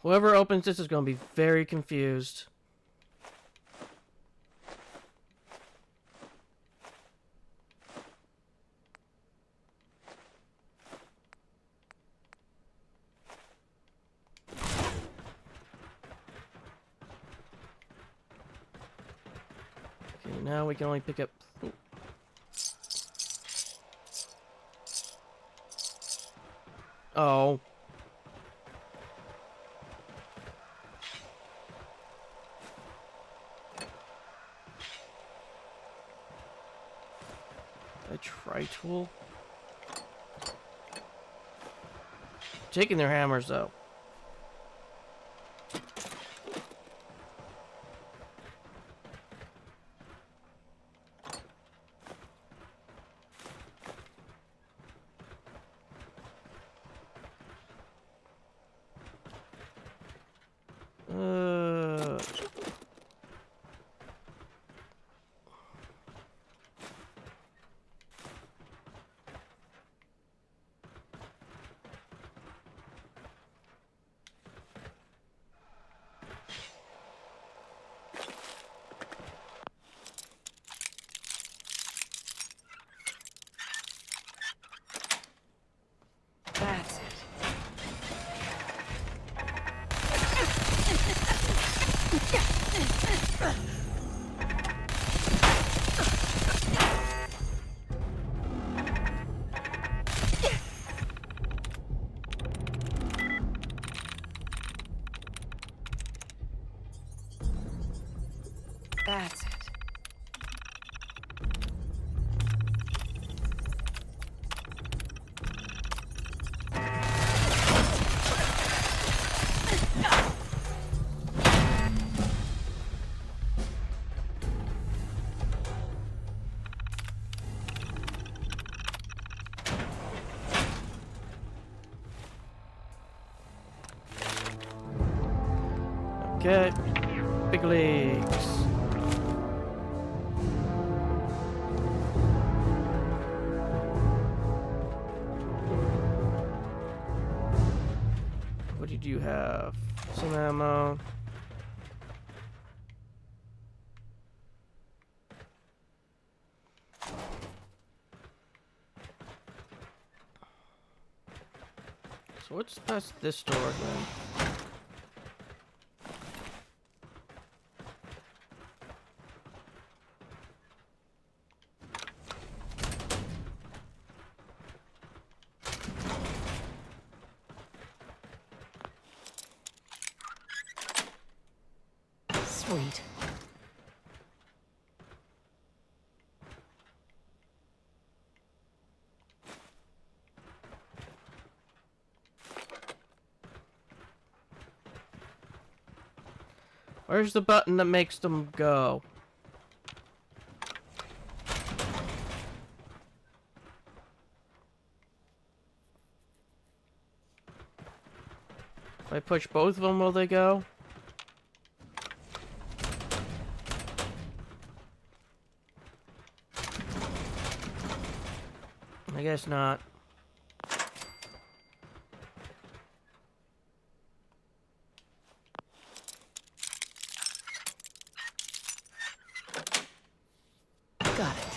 Whoever opens this is going to be very confused. Okay, now we can only pick up... Ooh. Oh. A tri-tool. Taking their hammers though. That's it. That's it. Okay, big leagues. What did you have? Some ammo. So what's past this door then? Sweet. Where's the button that makes them go? If I push both of them, will they go? I guess not. Got it.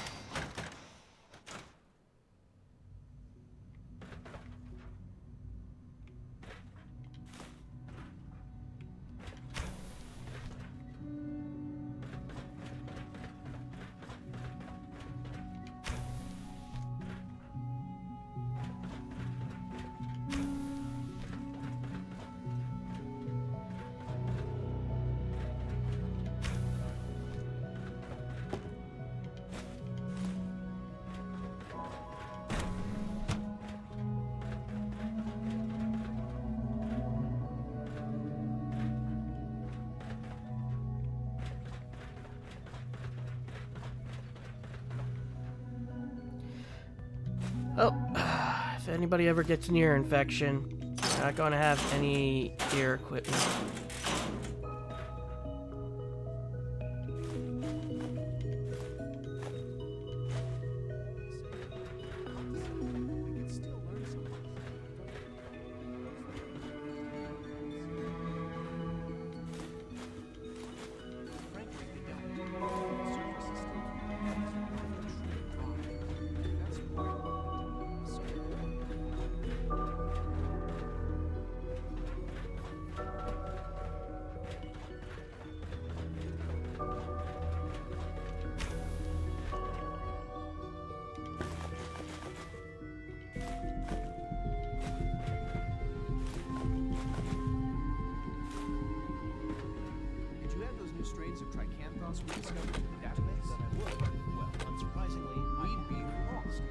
Oh, if anybody ever gets an ear infection, not gonna have any ear equipment. Strains of tricanthos we discovered in the database? That I would. Well, unsurprisingly, we'd be lost.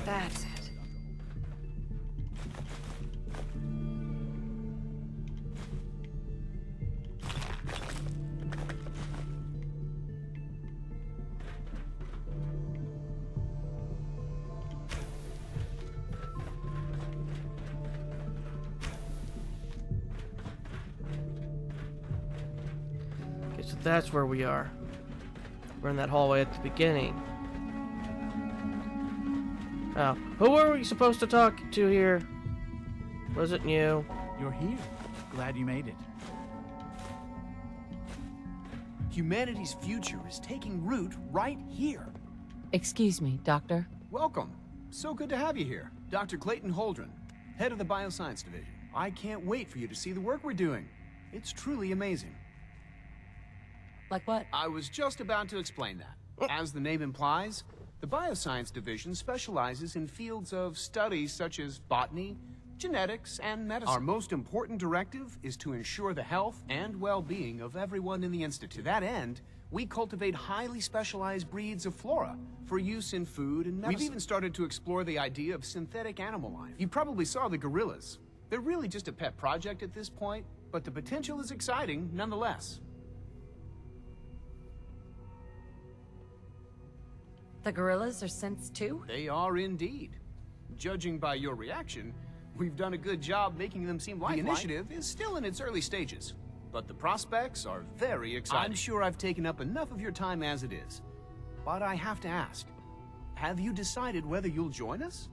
That's it. So that's where we are. We're in that hallway at the beginning. Oh, who were we supposed to talk to here? Wasn't you? You're here. Glad you made it. Humanity's future is taking root right here. Excuse me, Doctor. Welcome. So good to have you here. Dr. Clayton Holdren, head of the Bioscience Division. I can't wait for you to see the work we're doing. It's truly amazing. Like what? I was just about to explain that. As the name implies, the Bioscience Division specializes in fields of studies such as botany, genetics, and medicine. Our most important directive is to ensure the health and well-being of everyone in the Institute. To that end, we cultivate highly specialized breeds of flora for use in food and medicine. We've even started to explore the idea of synthetic animal life. You probably saw the gorillas. They're really just a pet project at this point, but the potential is exciting nonetheless. The gorillas are synths too? They are indeed. Judging by your reaction, we've done a good job making them seem lifelike. The initiative is still in its early stages, but the prospects are very exciting. I'm sure I've taken up enough of your time as it is, but I have to ask, have you decided whether you'll join us?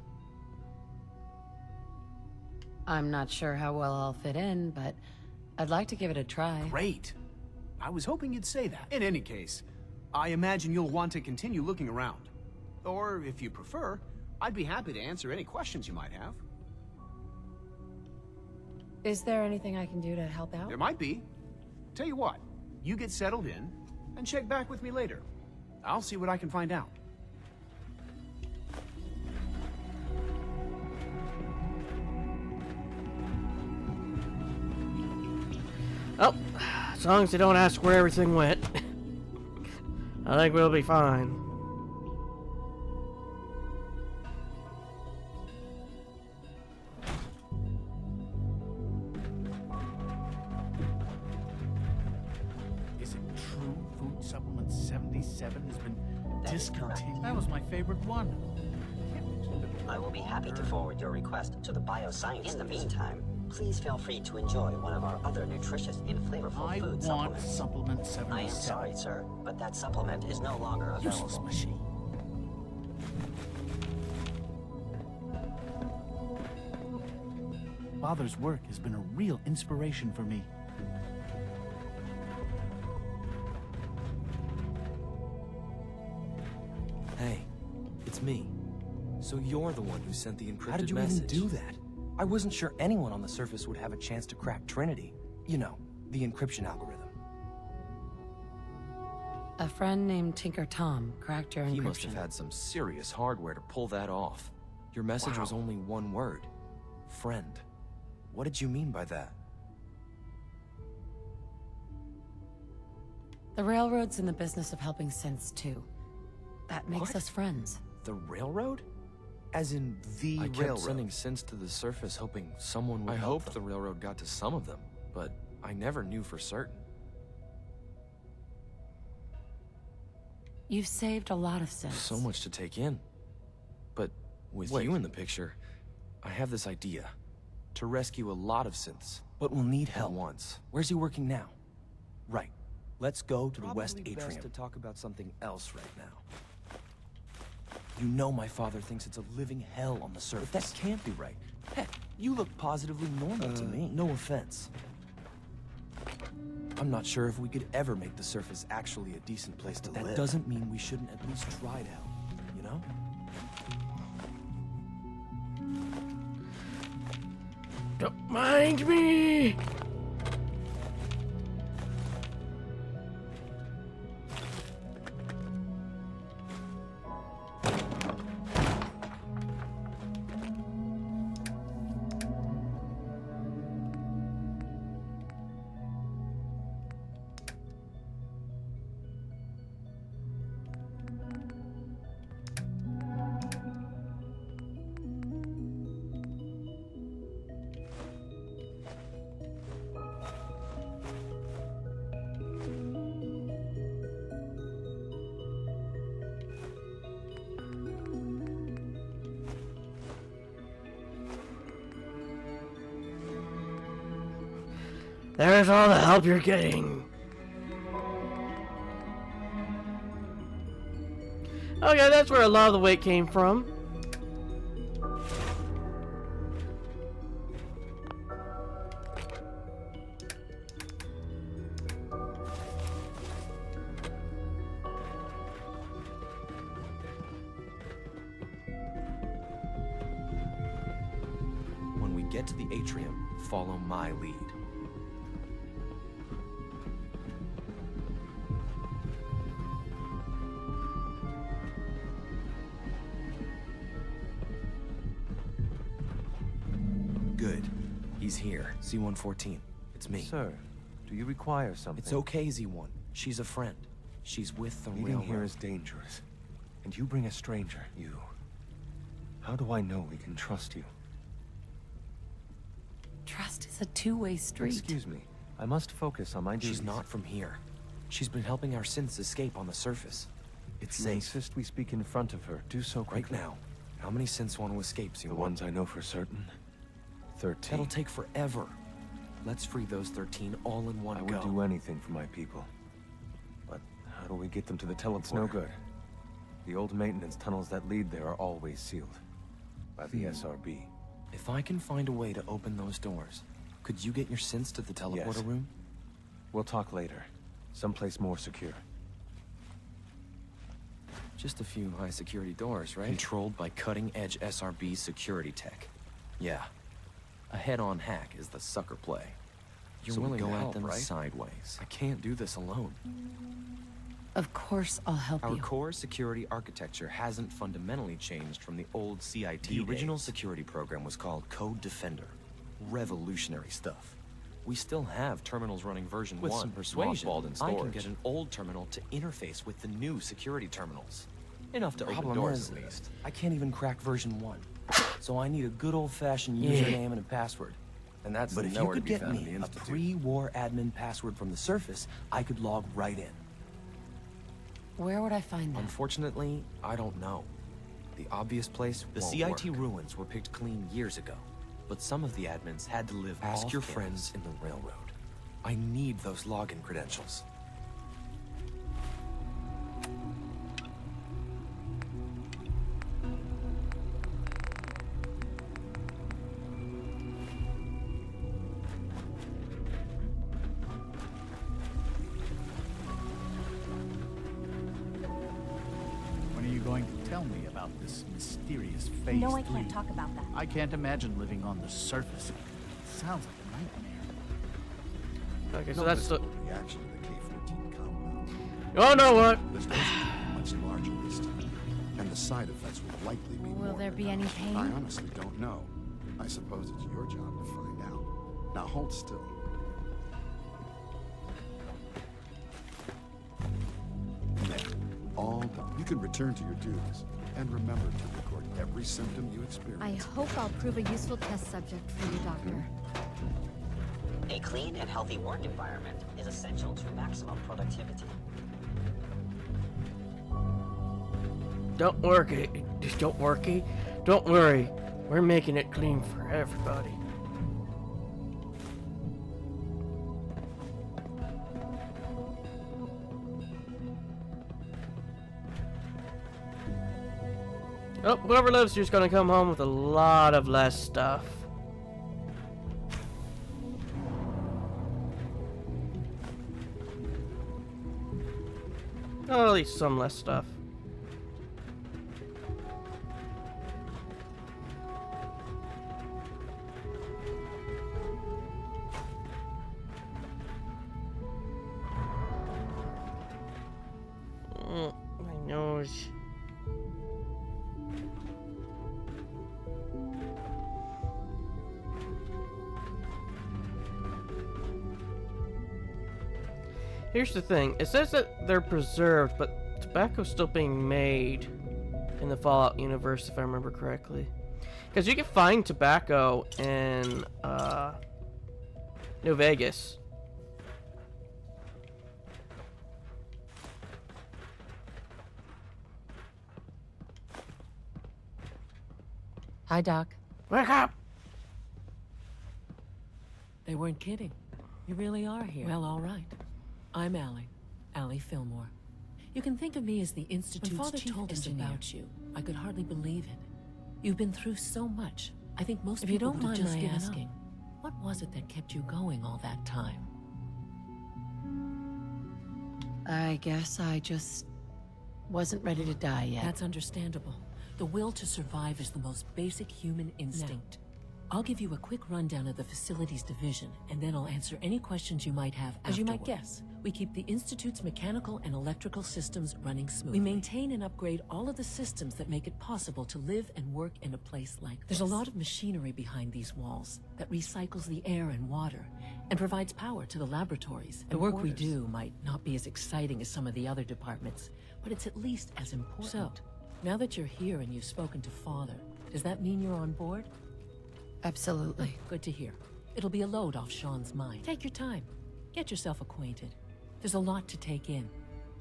I'm not sure how well I'll fit in, but I'd like to give it a try. Great. I was hoping you'd say that. In any case, I imagine you'll want to continue looking around. Or, if you prefer, I'd be happy to answer any questions you might have. Is there anything I can do to help out? There might be. Tell you what, you get settled in, and check back with me later. I'll see what I can find out. As long as they don't ask where everything went, I think we'll be fine. Is it true food supplement 77 has been discontinued? That was my favorite one. I will be happy to forward your request to the bioscience. In the meantime, please feel free to enjoy one of our other nutritious and flavorful food supplements. Supplement 77. I am sorry, sir, but that supplement is no longer available. Useless machine. Father's work has been a real inspiration for me. Hey, it's me. So you're the one who sent the encrypted message. How did you even do that? I wasn't sure anyone on the surface would have a chance to crack Trinity. You know, the encryption algorithm. A friend named Tinker Tom cracked your encryption. He must have had some serious hardware to pull that off. Your message was only one word. Friend. What did you mean by that? The Railroad's in the business of helping synths too. That makes us friends. The Railroad? As in the Railroad? I kept sending synths to the surface hoping someone would help them. I hoped the Railroad got to some of them, but I never knew for certain. You've saved a lot of synths. So much to take in. But with you in the picture, I have this idea. To rescue a lot of synths. But we'll need help. Once. Where's he working now? Right. Let's go to the West Atrium. Best to talk about something else right now. You know my father thinks it's a living hell on the surface. But that can't be right. Heck, you look positively normal to me. No offense. I'm not sure if we could ever make the surface actually a decent place to live. That doesn't mean we shouldn't at least try to help, you know? Don't mind me! There's all the help you're getting. Okay, that's where a lot of the weight came from. When we get to the atrium, follow my lead. Good. He's here. Z-114. It's me. Sir, do you require something? It's okay, Z-1. She's a friend. She's with the Meeting Railroad. here is dangerous. And you bring a stranger. You. How do I know we can trust you? Trust is a two-way street. Excuse me. I must focus on my duties. She's not from here. She's been helping our synths escape on the surface. It's If you safe. insist we speak in front of her, do so quickly. Right now. How many synths want to escape, Z-1? The ones I know for certain. 13. That'll take forever. Let's free those 13 all in one go. I would do anything for my people. But how do we get them to the teleporter? It's no good. The old maintenance tunnels that lead there are always sealed. By the SRB. If I can find a way to open those doors, could you get your synths to the teleporter room? We'll talk later. Someplace more secure. Just a few high-security doors, right? Controlled by cutting-edge SRB security tech. Yeah. A head-on hack is the sucker play. You're willing to help, right? Sideways. I can't do this alone. Of course I'll help you. Our core security architecture hasn't fundamentally changed from the old CIT. The original security program was called Code Defender. Revolutionary stuff. We still have terminals running version 1. With some persuasion, mothballed in I can storage. get an old terminal to interface with the new security terminals. Enough to open Problem doors, is, at least. I can't even crack version 1. So I need a good old-fashioned Yeah. username and a password. And that's But if you nowhere could to be get found in me the a Institute. pre-war admin password from the surface, I could log right in. Where would I find that? Unfortunately, I don't know. The obvious place The won't CIT work. ruins were picked clean years ago, but some of the admins had to live Ask your friends in the railroad. I need those login credentials. When are you going to tell me about this mysterious phase No, I 3? can't talk about that. I can't imagine living on the surface. It sounds like a nightmare. Okay, so that's the... reaction to the K-14 compound. Oh, no, what? This dose will be much larger this time, and the side effects will likely be Will more there be any pain? I honestly don't know. I suppose it's your job to find out. Now hold still. There. All done. You can return to your duties. And remember to record every symptom you experience. I hope I'll prove a useful test subject for you, Doctor. A clean and healthy work environment is essential to maximum productivity. Don't worry. Just don't worry. Don't worry. We're making it clean for everybody. Oh, whoever lives here's gonna come home with a lot of less stuff. Oh, at least some less stuff. My nose. Here's the thing. It says that they're preserved, but tobacco's still being made in the Fallout universe, if I remember correctly. Because you can find tobacco in New Vegas. Hi, Doc. Wake up! They weren't kidding. You really are here. Well, all right. I'm Allie Fillmore. You can think of me as the Institute's When Father chief told us engineer. about you, I could hardly believe it. You've been through so much. I think most If you people don't would have mind just my given asking, up. What was it that kept you going all that time? I guess I just wasn't ready to die yet. That's understandable. The will to survive is the most basic human instinct. I'll give you a quick rundown of the facilities division, and then I'll answer any questions you might have As you might guess, we keep the Institute's mechanical and electrical systems running smoothly. We maintain and upgrade all of the systems that make it possible to live and work in a place like this. There's a lot of machinery behind these walls that recycles the air and water, and provides power to the laboratories. The work we do might not be as exciting as some of the other departments, but it's at least as important. So, now that you're here and you've spoken to Father, does that mean you're on board? Absolutely. Good to hear. It'll be a load off Sean's mind. Take your time. Get yourself acquainted. There's a lot to take in.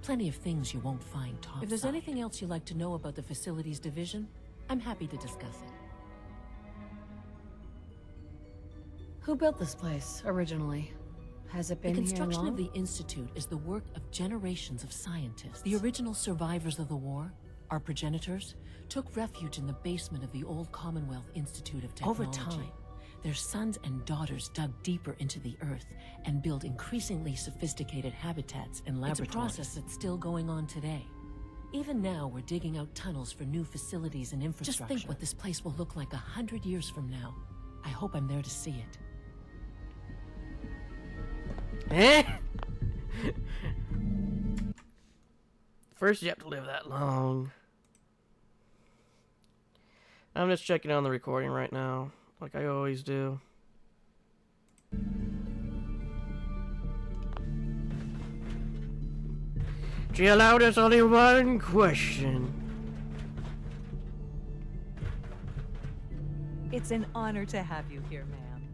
Plenty of things you won't find topside. If there's anything else you'd like to know about the facilities division, I'm happy to discuss it. Who built this place originally? Has it been The here construction long? of the Institute is the work of generations of scientists. The original survivors of the war, our progenitors, took refuge in the basement of the old Commonwealth Institute of Technology. Over time, their sons and daughters dug deeper into the earth and built increasingly sophisticated habitats and laboratories. It's a process that's still going on today. Even now, we're digging out tunnels for new facilities and infrastructure. Just think what this place will look like 100 years from now. I hope I'm there to see it. Eh? First, you have to live that long. I'm just checking on the recording right now, like I always do. She allowed us only one question. It's an honor to have you here, ma'am.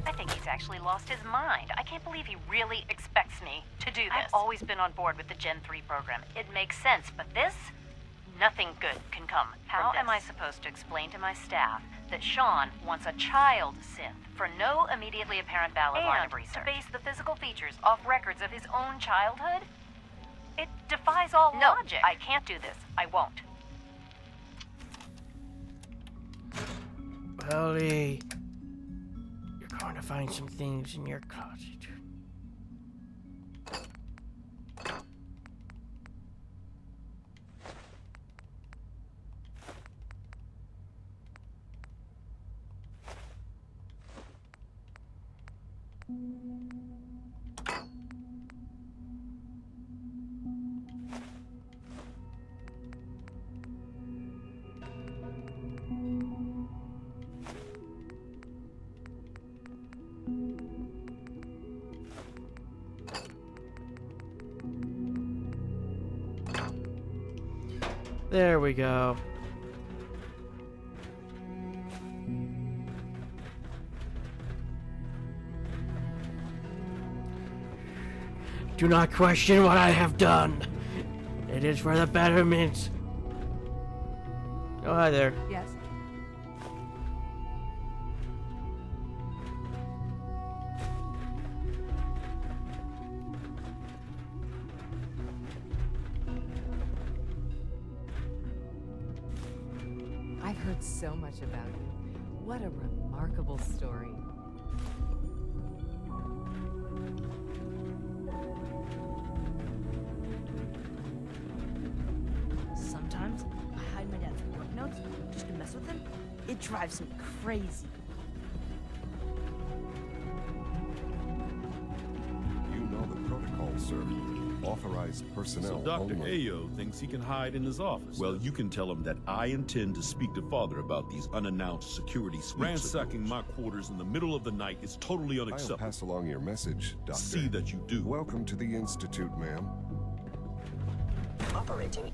I think he's actually lost his mind. I can't believe he really expects me to do this. I've always been on board with the Gen 3 program. It makes sense, but this? Nothing good can come from this. How am I supposed to explain to my staff that Sean wants a child synth for no immediately apparent valid line of research? To base the physical features off records of his own childhood? It defies all logic. I can't do this. I won't. Ellie, you're going to find some things in your closet. There we go. Do not question what I have done. It is for the betterment. Oh, hi there. Yes. I've heard so much about you. What a remarkable story. Sometimes I hide my dad's work notes just to mess with him. It drives me crazy. You know the protocol, sir. Authorized personnel So Dr. only. Ayo thinks he can hide in his office. Well, you can tell him that I intend to speak to Father about these unannounced security sweeps. Ransacking my quarters in the middle of the night is totally I'll unacceptable. pass along your message, Doctor. See that you do. Welcome to the Institute, ma'am. Operating.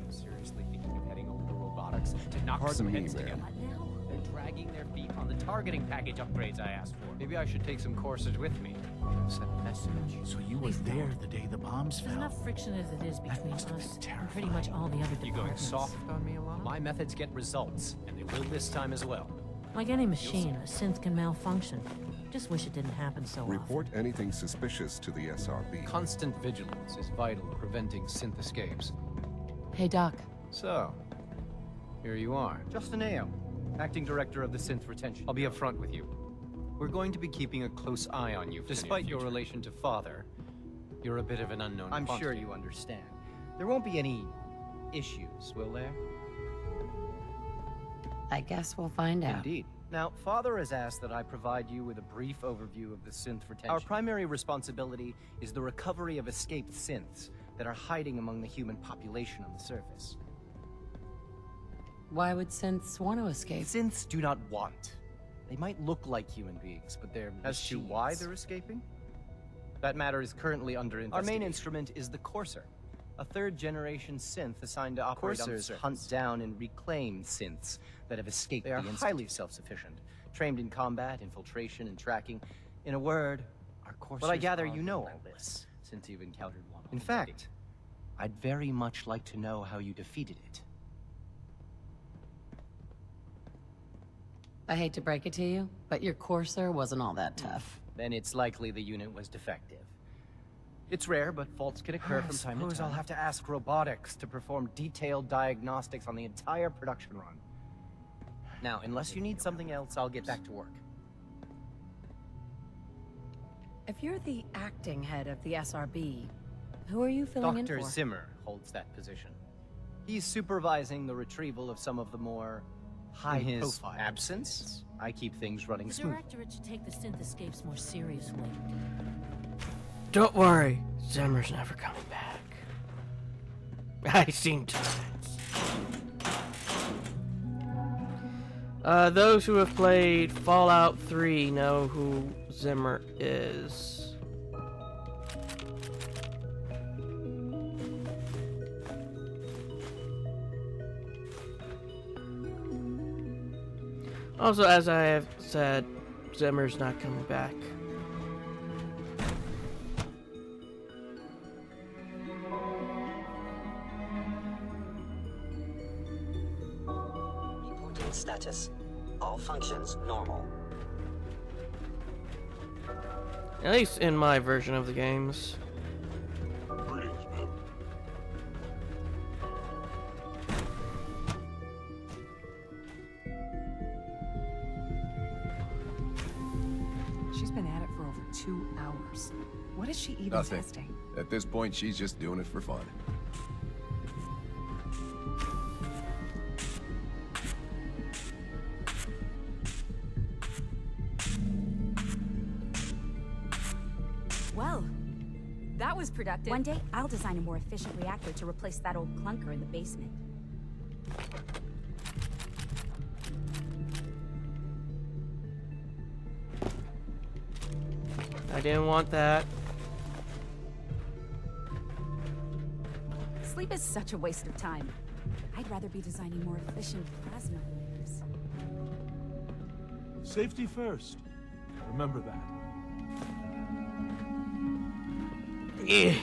Seriously thinking of heading over to robotics to knock Pardon some me, heads ma'am. together. They're dragging their feet on the targeting package upgrades I asked for. Maybe I should take some courses with me. Send a message. So you were there the day the bombs There's fell. enough friction as it is between us and pretty much all the other You going departments. soft on me a lot? My methods get results, and they will this time as well. Like any machine, a synth can malfunction. Just wish it didn't happen so often. Report anything suspicious to the SRB. Constant vigilance is vital in preventing synth escapes. Hey, Doc. So, here you are. Justin Ayo, Acting Director of the Synth Retention. I'll be upfront with you. We're going to be keeping a close eye on you. Despite your relation to Father, you're a bit of an unknown I'm quantity. sure you understand. There won't be any issues, will there? I guess we'll find out. Indeed. Now, Father has asked that I provide you with a brief overview of the synth retention. Our primary responsibility is the recovery of escaped synths that are hiding among the human population on the surface. Why would synths want to escape? Synths do not want. They might look like human beings, but they're As to machines. why they're escaping? That matter is currently under Our investigation. main instrument is the Courser, a third-generation synth assigned to operate on the Coursers surface. hunt down and reclaim synths that have escaped They are the Institute. highly self-sufficient, trained in combat, infiltration, and tracking. In a word, our Coursers But I gather are you know all relentless. this, since you've encountered one. In fact, I'd very much like to know how you defeated it. I hate to break it to you, but your Courser wasn't all that tough. Then it's likely the unit was defective. It's rare, but faults can occur from time to time. I'll have to ask robotics to perform detailed diagnostics on the entire production run. Now, unless you need something else, I'll get back to work. If you're the acting head of the SRB, who are you filling Dr. in for? Zimmer holds that position. He's supervising the retrieval of some of the more high-profile absence. I keep things running The smoothly. directorate should take the synth escapes more seriously. Don't worry, Zimmer's never coming back. I've seen times. Those who have played Fallout 3 know who Zimmer is. Also, as I have said, Zimmer's not coming back. Reporting status. All functions normal. At least in my version of the games. She's been at it for over 2 hours. What is she even Nothing. testing? At this point, she's just doing it for fun. Well, that was productive. One day, I'll design a more efficient reactor to replace that old clunker in the basement. I didn't want that. Sleep is such a waste of time. I'd rather be designing more efficient plasma layers. Safety first. Remember that. Yeah.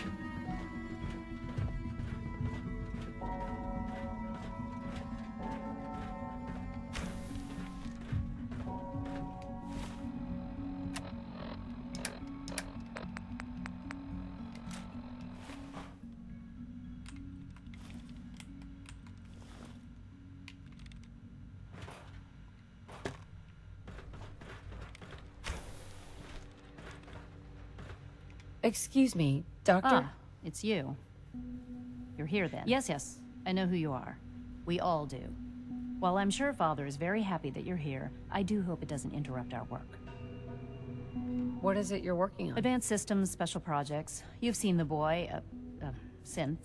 Excuse me, Doctor? Ah, it's you. You're here then? Yes. I know who you are. We all do. While I'm sure Father is very happy that you're here, I do hope it doesn't interrupt our work. What is it you're working on? Advanced systems, special projects. You've seen the boy, Synth,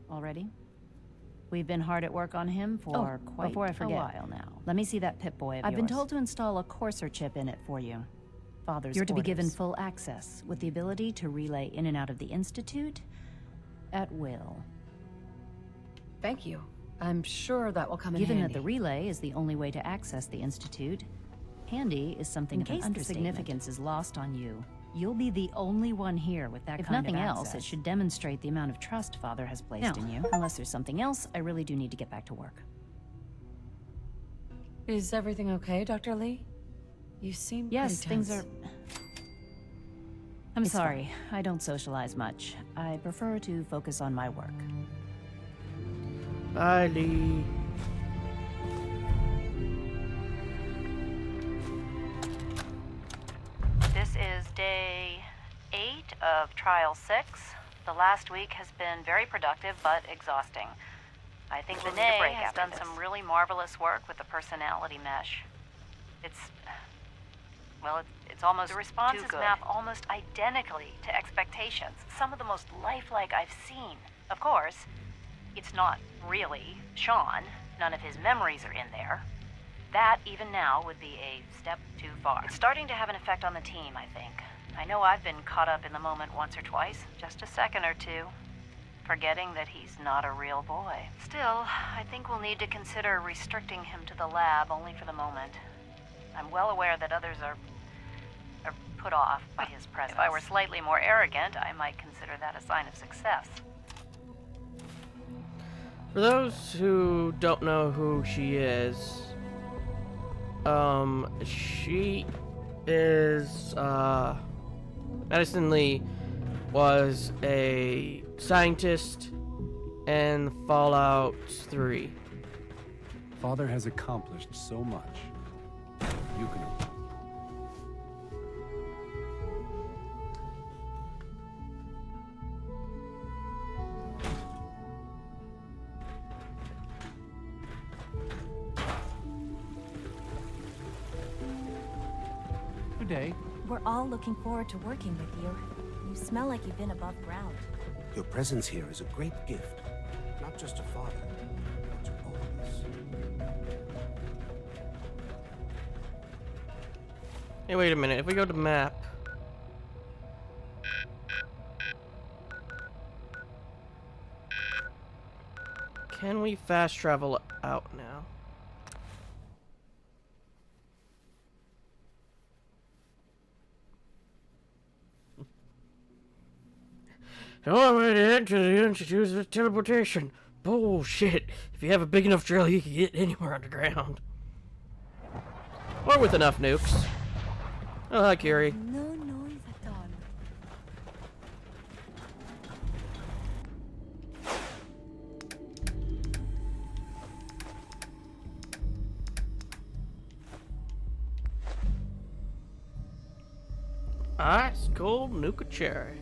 already. We've been hard at work on him for quite a while now. Let me see that Pip-Boy of yours. I've been told to install a Courser chip in it for you. Father's You're to be given full access, with the ability to relay in and out of the Institute at will. Thank you. I'm sure that will come in Given handy. that the relay is the only way to access the Institute, handy is something of an understatement. Significance is lost on you. You'll be the only one here with that kind of access. If nothing else, it should demonstrate the amount of trust Father has placed in you. Unless there's something else, I really do need to get back to work. Is everything okay, Dr. Lee? You seem Yes, pretty tense. things are... I'm sorry, I don't socialize much. I prefer to focus on my work. Bye, Lee. This is day 8 of Trial 6. The last week has been very productive, but exhausting. I think Vinay has done some really marvelous work with the personality mesh. It's almost the responses map almost identically to expectations. Some of the most lifelike I've seen. Of course, it's not really Sean. None of his memories are in there. That, even now, would be a step too far. It's starting to have an effect on the team, I think. I know I've been caught up in the moment once or twice, just a second or two, forgetting that he's not a real boy. Still, I think we'll need to consider restricting him to the lab only for the moment. I'm well aware that others are put off by his presence. If I were slightly more arrogant, I might consider that a sign of success. For those who don't know who she is, Madison Lee was a scientist in Fallout 3. Father has accomplished so much. You can... Good day. We're all looking forward to working with you. You smell like you've been above ground. Your presence here is a great gift, not just to Father, but to all of us. Hey, wait a minute. If we go to map... Can we fast travel out now? The only way to enter the Institute is teleportation. Bullshit. If you have a big enough drill, you can get anywhere underground. Or with enough nukes. Oh, hi, Curie. No noise at all. Ice cold Nuka Cherry.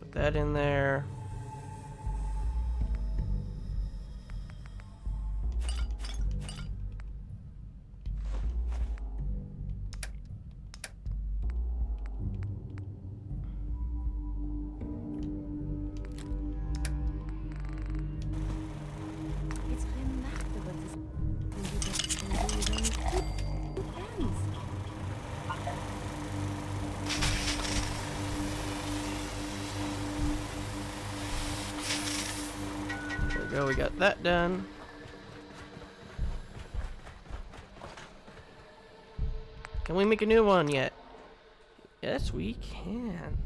Put that in there. It's remarkable this. And you just enjoy your own hands. There we go, we got that done. Can we make a new one yet? Yes, we can.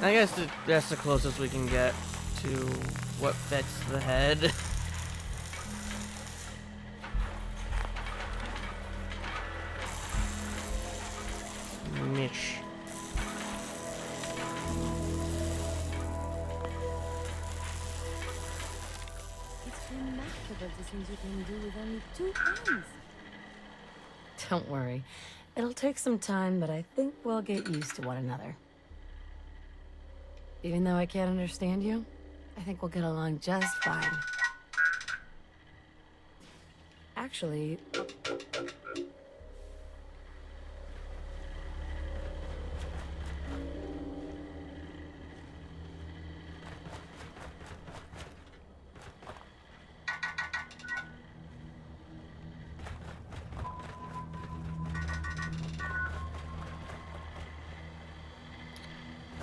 I guess that's the closest we can get to what fits the head. Mish. It's remarkable the things you can do with only 2 hands. Don't worry. It'll take some time, but I think we'll get used to one another. Even though I can't understand you, I think we'll get along just fine. Actually...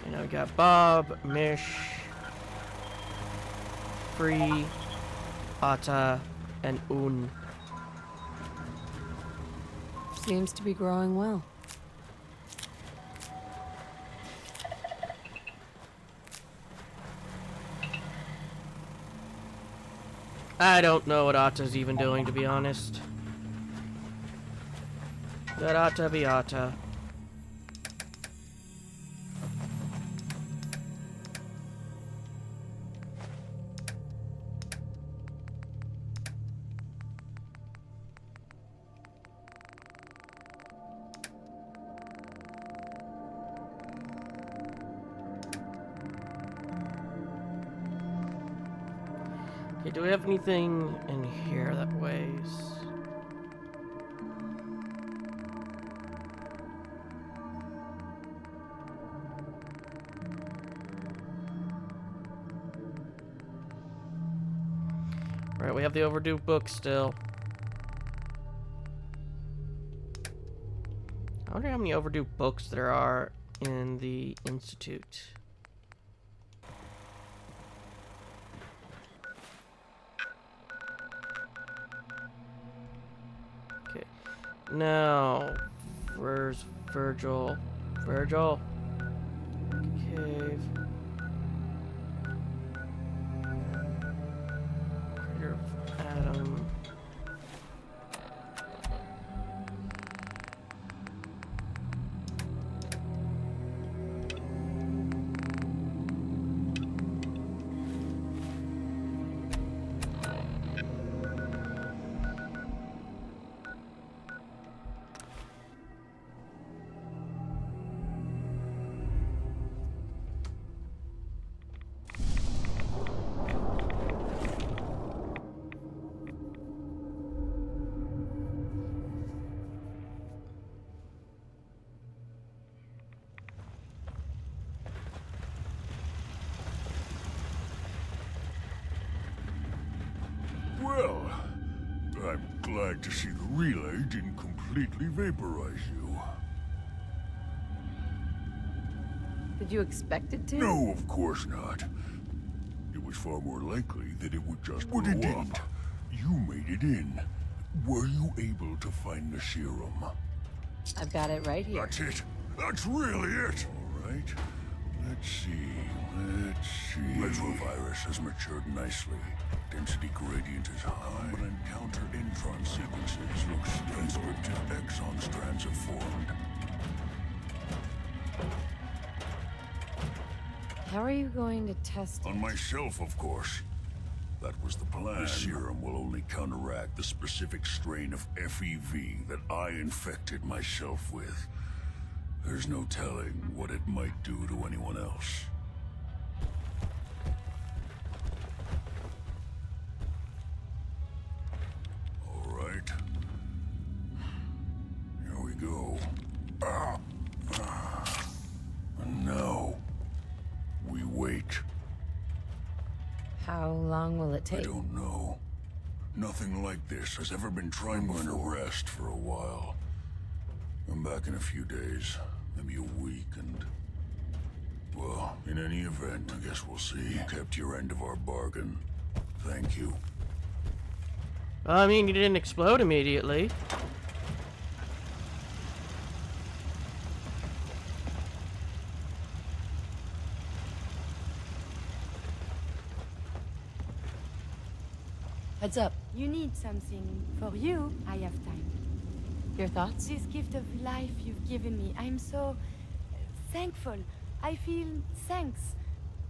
You know, we got Bob, Mish, Free, Atta, and Un. Seems to be growing well. I don't know what Atta's even doing, to be honest. Let Atta be Atta. Okay, do we have anything in here that weighs? Right, we have the overdue book still. I wonder how many overdue books there are in the Institute. Okay. Now, where's Virgil? Virgil? Cave. Crater of Adam. Well, I'm glad to see the relay didn't completely vaporize you. Did you expect it to? No, of course not. It was far more likely that it would just blow up. You made it in. Were you able to find the serum? I've got it right here. That's it. That's really it. All right. Let's see. Retrovirus has matured nicely. Density gradient is high, but encounter intron sequences look transcriptive exon strands have formed. How are you going to test it? On myself, of course. That was the plan. The serum will only counteract the specific strain of FEV that I infected myself with. There's no telling what it might do to anyone else. All right. Here we go. And now, we wait. How long will it take? I don't know. Nothing like this has ever been tried before. I'm going to rest for a while. I'm back in a few days, maybe a week, and... well, in any event, I guess we'll see. You kept your end of our bargain. Thank you. I mean, you didn't explode immediately. Heads up. You need something. For you, I have time. Your thoughts? This gift of life you've given me, I'm so thankful. I feel thanks.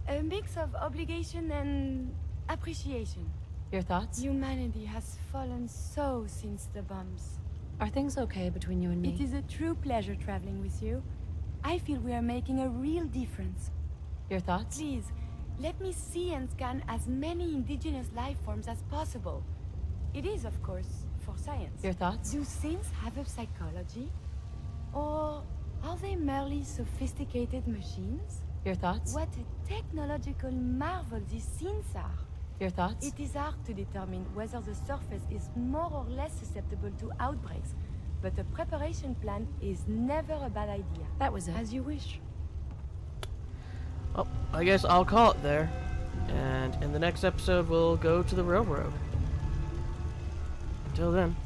A mix of obligation and appreciation. Your thoughts? Humanity has fallen so since the bombs. Are things okay between you and me? It is a true pleasure traveling with you. I feel we are making a real difference. Your thoughts? Please, let me see and scan as many indigenous life forms as possible. It is, of course, for science. Your thoughts? Do synths have a psychology? Or are they merely sophisticated machines? Your thoughts? What a technological marvel these synths are. Your thoughts? It is hard to determine whether the surface is more or less susceptible to outbreaks, but a preparation plan is never a bad idea. That was it. As you wish. Well, I guess I'll call it there. And in the next episode, we'll go to the railroad. Until then.